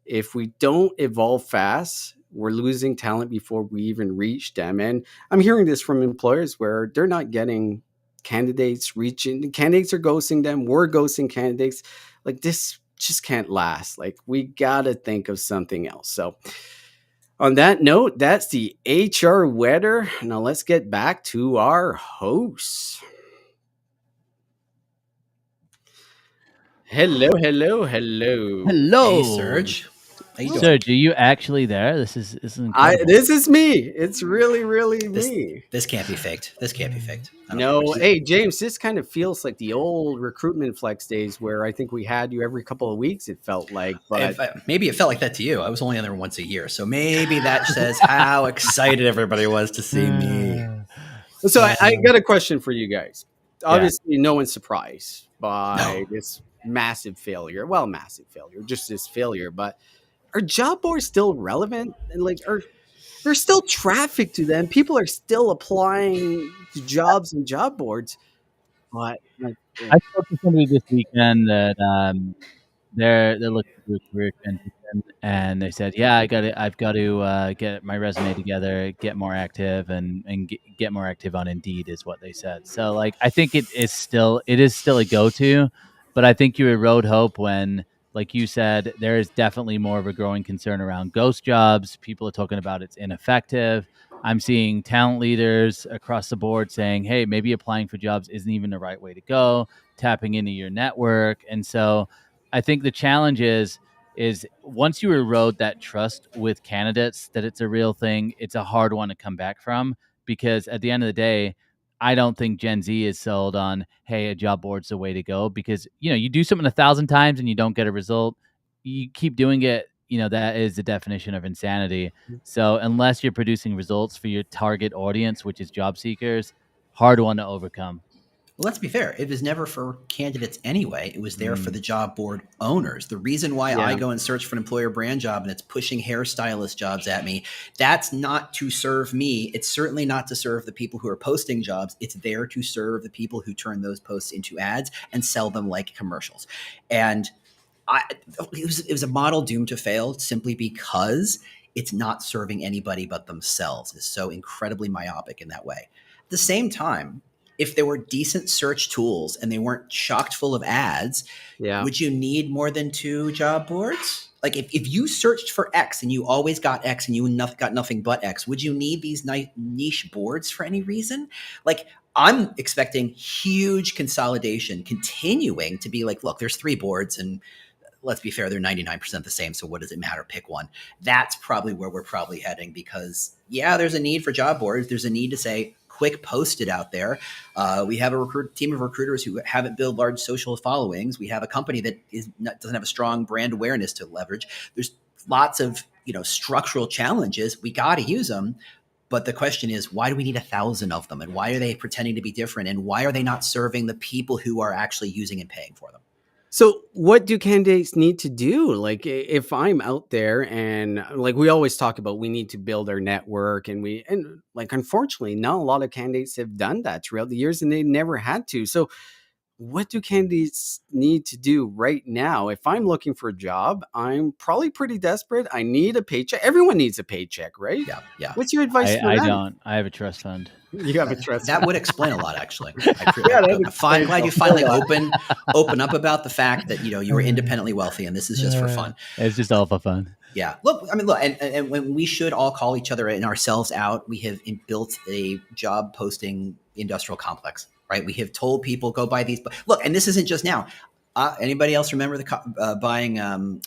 If we don't evolve fast, we're losing talent before we even reach them. And I'm hearing this from employers where they're not getting candidates reaching, candidates are ghosting them, we're ghosting candidates. Like, this just can't last. Like, we gotta think of something else. So on that note, that's the HR weather. Now let's get back to our hosts. Hello. Hey, Serge. How you doing? Serge, are you actually there? This is incredible. This is me. It's really me. This can't be faked. This can't be faked. No, hey, James, this kind of feels like the old recruitment flex days where I think we had you every couple of weeks, it felt like. But maybe it felt like that to you. I was only on there once a year. So maybe that says how excited everybody was to see me. So I got a question for you guys. Obviously, no one's surprised by this massive failure. Well, massive failure, just this failure. But are job boards still relevant? And there's still traffic to them. People are still applying to jobs and job boards. But I spoke to somebody this weekend that they're looking to do a career transition, and they said, "Yeah, I've got to get my resume together, get more active, and get more active on Indeed," is what they said. So, I think it is still a go-to, but I think you erode hope when, like you said, there is definitely more of a growing concern around ghost jobs. People are talking about it's ineffective. I'm seeing talent leaders across the board saying, hey, maybe applying for jobs isn't even the right way to go, tapping into your network. And so I think the challenge is once you erode that trust with candidates that it's a real thing, it's a hard one to come back from, because at the end of the day, I don't think Gen Z is sold on, hey, a job board's the way to go, because, you do something 1,000 times and you don't get a result. You keep doing it. That is the definition of insanity. So unless you're producing results for your target audience, which is job seekers, hard one to overcome. Well, let's be fair. It was never for candidates anyway. It was there for the job board owners. The reason why I go and search for an employer brand job and it's pushing hairstylist jobs at me, that's not to serve me. It's certainly not to serve the people who are posting jobs. It's there to serve the people who turn those posts into ads and sell them like commercials. And it was a model doomed to fail simply because it's not serving anybody but themselves. It's so incredibly myopic in that way. At the same time, if there were decent search tools and they weren't chocked full of ads, would you need more than 2 job boards? Like if you searched for X and you always got X and you got nothing but X, would you need these niche boards for any reason? Like, I'm expecting huge consolidation continuing to be like, look, there's 3 boards and let's be fair, they're 99% the same. So what does it matter? Pick one. That's probably where we're probably heading, because there's a need for job boards. There's a need to say, quick, post it out there. We have a team of recruiters who haven't built large social followings. We have a company that doesn't have a strong brand awareness to leverage. There's lots of structural challenges. We got to use them. But the question is, why do we need 1,000 of them? And why are they pretending to be different? And why are they not serving the people who are actually using and paying for them? So what do candidates need to do? Like, if I'm out there and like we always talk about, we need to build our network, and unfortunately, not a lot of candidates have done that throughout the years, and they never had to. So what do candidates need to do right now? If I'm looking for a job, I'm probably pretty desperate. I need a paycheck. Everyone needs a paycheck, right? Yeah. What's your advice for that? I don't. I have a trust fund. You have a trust that fund. would explain a lot, actually. I'm glad you finally open up about the fact that you were independently wealthy, and this is just for fun. It's just all for fun. Yeah. Look, I mean, look, and when we should all call each other and ourselves out, we have built a job posting industrial complex, right? We have told people go buy these. Look, and this isn't just now. Anybody else remember buying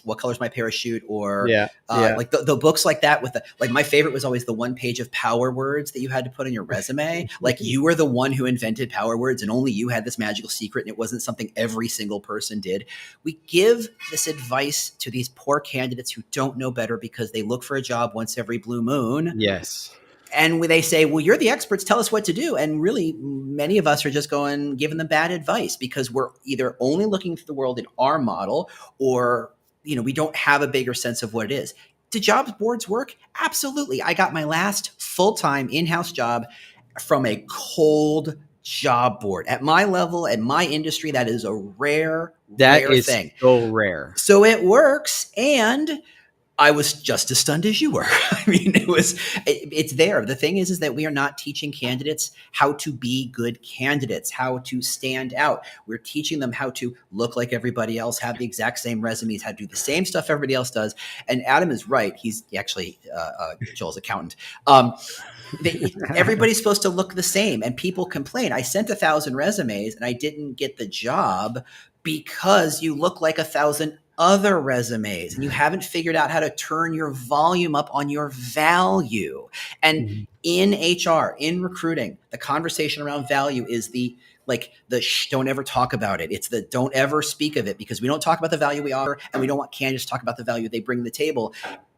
What Color's My Parachute, or like the books like that with like my favorite was always the one page of power words that you had to put on your resume. Like you were the one who invented power words and only you had this magical secret and it wasn't something every single person did. We give this advice to these poor candidates who don't know better because they look for a job once every blue moon. Yes. And they say, well, you're the experts, tell us what to do. And really, many of us are just giving them bad advice because we're either only looking through the world in our model, or, we don't have a bigger sense of what it is. Do job boards work? Absolutely. I got my last full-time in-house job from a cold job board. At my level, at my industry, that is a rare thing. So rare. So it works. And I was just as stunned as you were. I mean, it's there. The thing is that we are not teaching candidates how to be good candidates, how to stand out. We're teaching them how to look like everybody else, have the exact same resumes, how to do the same stuff everybody else does. And Adam is right. He's actually Joel's accountant. Everybody's supposed to look the same, and people complain. I sent 1,000 resumes and I didn't get the job because you look like 1,000 other resumes and you haven't figured out how to turn your volume up on your value. And in HR, in recruiting, the conversation around value is don't ever talk about it. It's the don't ever speak of it, because we don't talk about the value we offer, and we don't want candidates to talk about the value they bring to the table,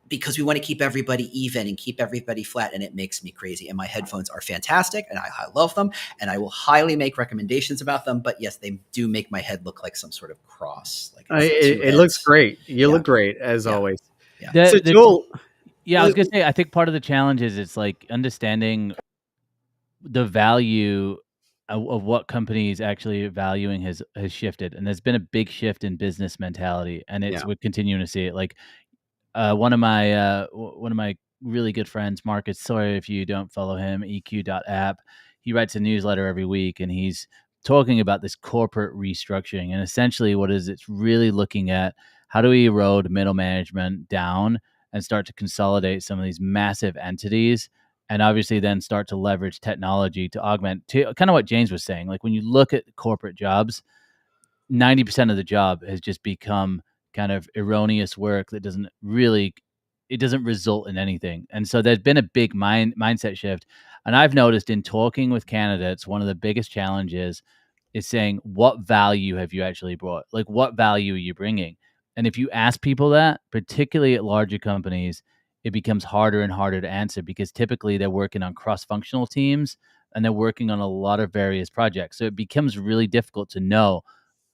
because we want to keep everybody even and keep everybody flat. And it makes me crazy. And my headphones are fantastic and I love them and I will highly make recommendations about them. But yes, they do make my head look like some sort of cross. Like it looks great. You look great as always. Yeah. So Joel, I was going to say, I think part of the challenge is it's like understanding the value of what companies actually valuing has shifted. And there's been a big shift in business mentality, and we're continuing to see it. Like, one of my really good friends, Marcus, sorry if you don't follow him, EQ.app, he writes a newsletter every week, and he's talking about this corporate restructuring. And essentially what it's really looking at, how do we erode middle management down and start to consolidate some of these massive entities, and obviously then start to leverage technology to augment, to kind of what James was saying. Like when you look at corporate jobs, 90% of the job has just become kind of erroneous work that doesn't result in anything. And so there's been a big mindset shift. And I've noticed in talking with candidates, one of the biggest challenges is saying, what value have you actually brought? Like, what value are you bringing? And if you ask people that, particularly at larger companies, it becomes harder and harder to answer, because typically they're working on cross-functional teams and they're working on a lot of various projects. So it becomes really difficult to know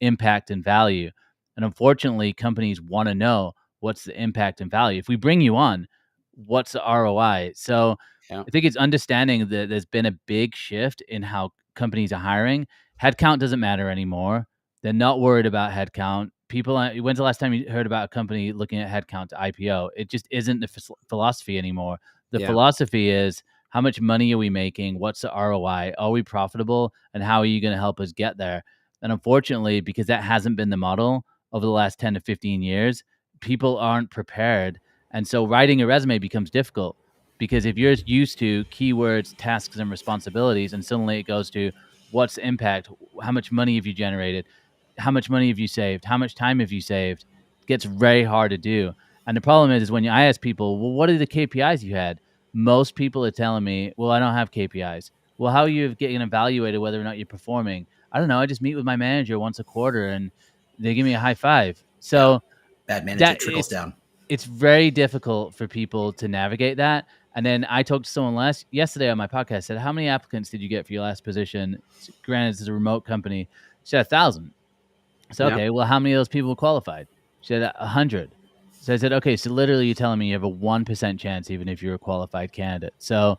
impact and value. And unfortunately, companies want to know what's the impact and value. If we bring you on, what's the ROI? So I think it's understanding that there's been a big shift in how companies are hiring. Headcount doesn't matter anymore. They're not worried about headcount. When's the last time you heard about a company looking at headcount to IPO? It just isn't the philosophy anymore. The philosophy is, how much money are we making? What's the ROI? Are we profitable? And how are you going to help us get there? And unfortunately, because that hasn't been the model over the last 10 to 15 years, people aren't prepared. And so writing a resume becomes difficult, because if you're used to keywords, tasks, and responsibilities, and suddenly it goes to what's the impact, how much money have you generated, how much money have you saved, how much time have you saved, it gets very hard to do. And the problem is when I ask people, well, what are the KPIs you had? Most people are telling me, well, I don't have KPIs. Well, how are you getting evaluated whether or not you're performing? I don't know. I just meet with my manager once a quarter and they give me a high five. So bad management trickles down. It's very difficult for people to navigate that. And then I talked to someone yesterday on my podcast, said, how many applicants did you get for your last position? Granted, it's a remote company. She said 1,000. So, okay, well, how many of those people qualified? She said 100. So I said, okay, so literally you're telling me you have a 1% chance, even if you're a qualified candidate. So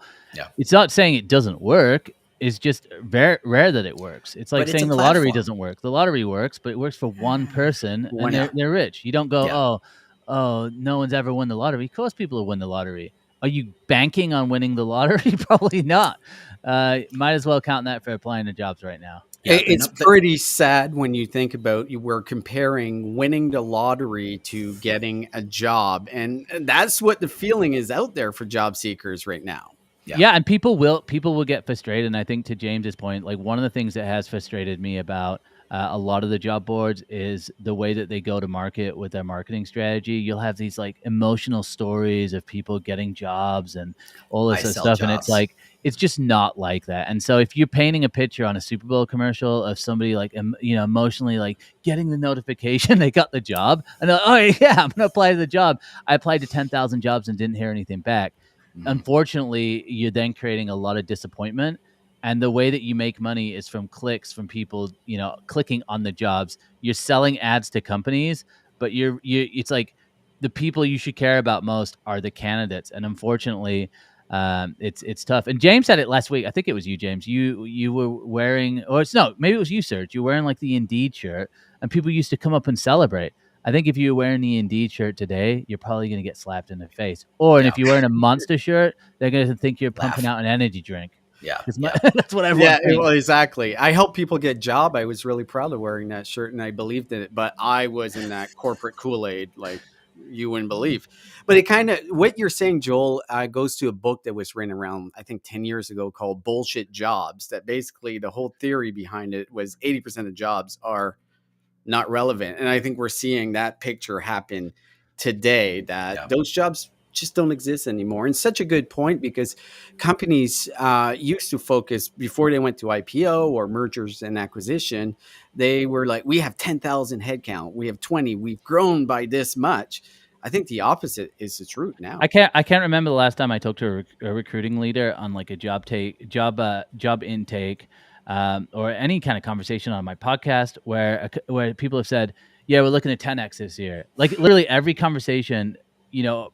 it's not saying it doesn't work. It's just very rare that it works. It's like saying the lottery doesn't work. The lottery works, but it works for one person and they're rich. You don't go, oh, no one's ever won the lottery. Of course people will win the lottery. Are you banking on winning the lottery? Probably not. Might as well count that for applying to jobs right now. Yeah, It's pretty sad when you think about we're comparing winning the lottery to getting a job. And that's what the feeling is out there for job seekers right now. Yeah, and people will get frustrated. And I think to James's point, like one of the things that has frustrated me about a lot of the job boards is the way that they go to market with their marketing strategy. You'll have these like emotional stories of people getting jobs and all this other stuff, and it's like it's just not like that. And so if you're painting a picture on a Super Bowl commercial of somebody like emotionally like getting the notification they got the job, and they're like, oh yeah, I'm gonna apply to the job. I applied to 10,000 jobs and didn't hear anything back. Unfortunately, you're then creating a lot of disappointment. And the way that you make money is from clicks from people, clicking on the jobs. You're selling ads to companies, but it's like the people you should care about most are the candidates. And unfortunately, it's tough. And James said it last week. I think it was you, James. You were wearing, maybe it was you, Serge. You're wearing like the Indeed shirt, and people used to come up and celebrate. I think if you're wearing the Indeed shirt today, you're probably going to get slapped in the face. And if you're wearing a Monster shirt, they're going to think you're pumping out an energy drink. Yeah. That's what everyone thinks. Well, exactly. I help people get job. I was really proud of wearing that shirt and I believed in it, but I was in that corporate Kool-Aid like you wouldn't believe. But it kind of, what you're saying, Joel, goes to a book that was written around, I think 10 years ago called Bullshit Jobs, that basically the whole theory behind it was 80% of jobs are not relevant. And I think we're seeing that picture happen today, that those jobs just don't exist anymore. And such a good point, because companies used to focus before they went to IPO or mergers and acquisition. They were like, we have 10,000 headcount. We have 20. We've grown by this much. I think the opposite is the truth now. I can't remember the last time I talked to a recruiting leader on like a job intake, or any kind of conversation on my podcast where people have said, yeah, we're looking at 10x this year. Like literally every conversation,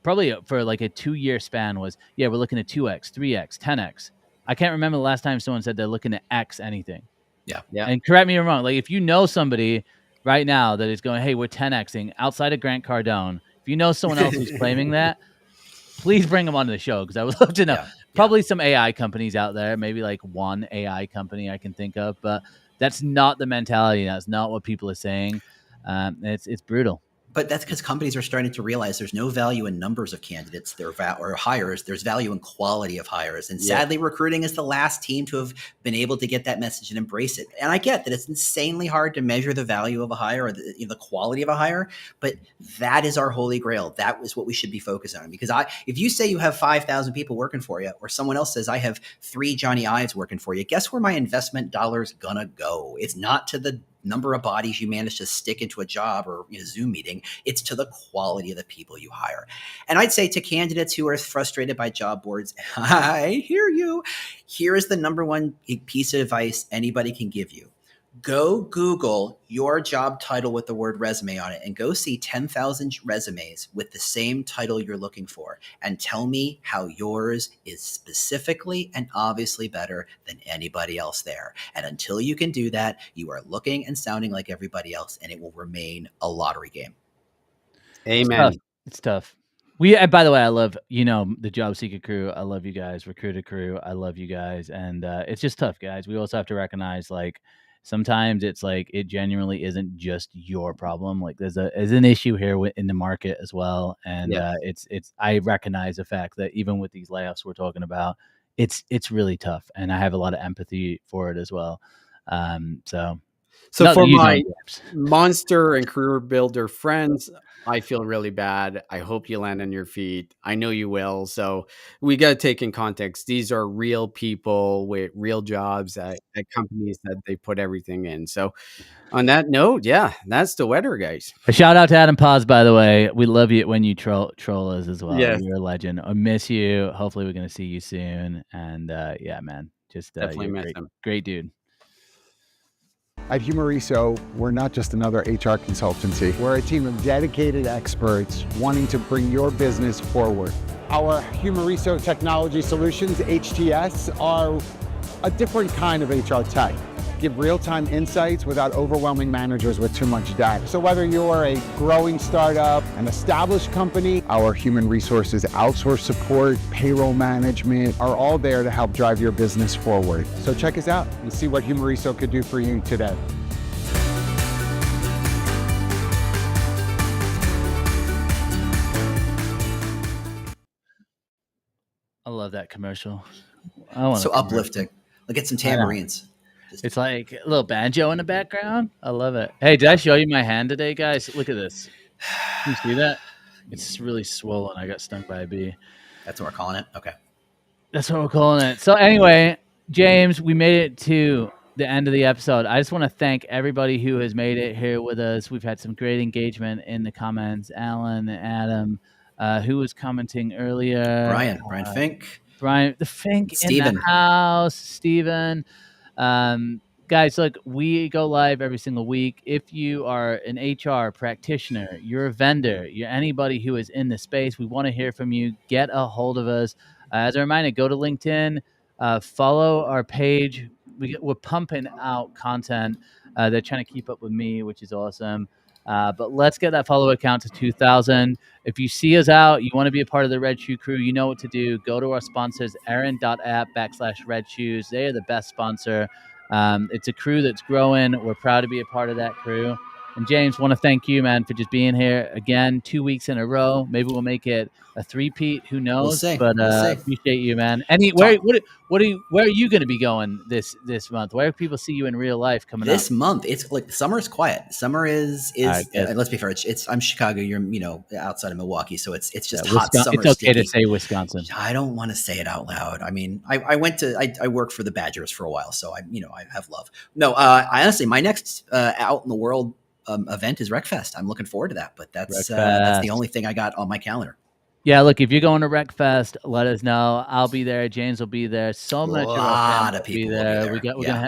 probably for like a 2-year span was, yeah, we're looking at 2x, 3x, 10x. I can't remember the last time someone said they're looking at X anything. Yeah. And correct me if I'm wrong. Like if you know somebody right now that is going, hey, we're 10xing outside of Grant Cardone. If you know someone else who's claiming that, please bring them onto the show, because I would love to know. Probably some AI companies out there, maybe like one AI company I can think of, but that's not the mentality. That's not what people are saying. It's brutal. But that's because companies are starting to realize there's no value in numbers of candidates or hires. There's value in quality of hires. And sadly, recruiting is the last team to have been able to get that message and embrace it. And I get that it's insanely hard to measure the value of a hire or the quality of a hire, but that is our holy grail. That is what we should be focused on. Because if you say you have 5,000 people working for you, or someone else says I have 3 Johnny Ives working for you, guess where my investment dollar's gonna go? It's not to the number of bodies you manage to stick into a job or a Zoom meeting. It's to the quality of the people you hire. And I'd say to candidates who are frustrated by job boards, I hear you. Here is the number one piece of advice anybody can give you. Go Google your job title with the word resume on it and go see 10,000 resumes with the same title you're looking for, and tell me how yours is specifically and obviously better than anybody else there. And until you can do that, you are looking and sounding like everybody else, and it will remain a lottery game. Amen. It's tough. By the way, I love, the Job Seeker crew. I love you guys. Recruiter crew. I love you guys. And it's just tough, guys. We also have to recognize, like, sometimes it's like it genuinely isn't just your problem. Like there's an issue here in the market as well, and I recognize the fact that even with these layoffs we're talking about, it's really tough, and I have a lot of empathy for it as well. So for my monster and career builder friends, I feel really bad. I hope you land on your feet. I know you will. So we got to take in context. These are real people with real jobs at companies that they put everything in. So on that note, that's the weather, guys. A shout out to Adam Paz, by the way. We love you when you troll us as well. Yes. You're a legend. I miss you. Hopefully we're going to see you soon. And man, just definitely miss him. Great dude. At Humoriso, we're not just another HR consultancy. We're a team of dedicated experts wanting to bring your business forward. Our Humoriso Technology Solutions, HTS, are a different kind of HR tech. give real-time insights without overwhelming managers with too much data. So whether you're a growing startup, an established company, our human resources outsource support, payroll management are all there to help drive your business forward. So check us out and see what Humoriso could do for you today. I love that commercial. I want So uplifting. I'll get some tambourines. It's like a little banjo in the background. I love it. Hey, did I show you my hand today, guys? Look at this. Can you see that? It's really swollen. I got stung by a bee. That's what we're calling it? Okay. That's what we're calling it. So anyway, James, we made it to the end of the episode. I just want to thank everybody who has made it here with us. We've had some great engagement in the comments. Alan, Adam, who was commenting earlier. Brian Fink. Brian, the Fink Steven. in the house. Steven. Guys, look, we go live every single week. If you are an HR practitioner, you're a vendor, you're anybody who is in the space, we want to hear from you. Get a hold of us. As a reminder, go to LinkedIn, follow our page. We're pumping out content. They're trying to keep up with me, which is awesome. But let's get that follower count to 2,000. If you see us out, you want to be a part of the Red Shoe crew, you know what to do. Go to our sponsors, Aaron.app/Red Shoes. They are the best sponsor. It's a crew that's growing. We're proud to be a part of that crew. And James, want to thank you, man, for just being here again 2 weeks in a row. Maybe we'll make it a three-peat. Who knows? We'll see. But appreciate you, man. Where are you going to be going this month? Where do people see you in real life coming this up? month? It's like summer is quiet. Summer is right, let's be fair. I'm Chicago. You're outside of Milwaukee, so it's just hot. Wisconsin, summer. it's okay sticky. to say Wisconsin. I don't want to say it out loud. I mean, I worked for the Badgers for a while, so I have love. No, I honestly, my next out in the world event is RecFest. I'm looking forward to that, but that's the only thing I got on my calendar. Yeah, look, if you're going to RecFest, let us know. I'll be there. James will be there. So much of our family will be there.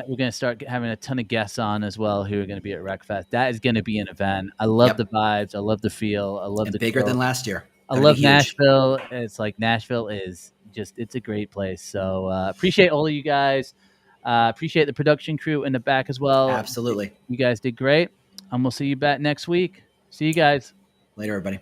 We're gonna start having a ton of guests on as well who are going to be at RecFest. That is going to be an event. I love the vibes. I love the feel. I love the bigger than last year. I love Nashville. It's like Nashville is just it's a great place. So appreciate all of you guys. Appreciate the production crew in the back as well. Absolutely, you guys did great. And we'll see you back next week. See you guys later, everybody.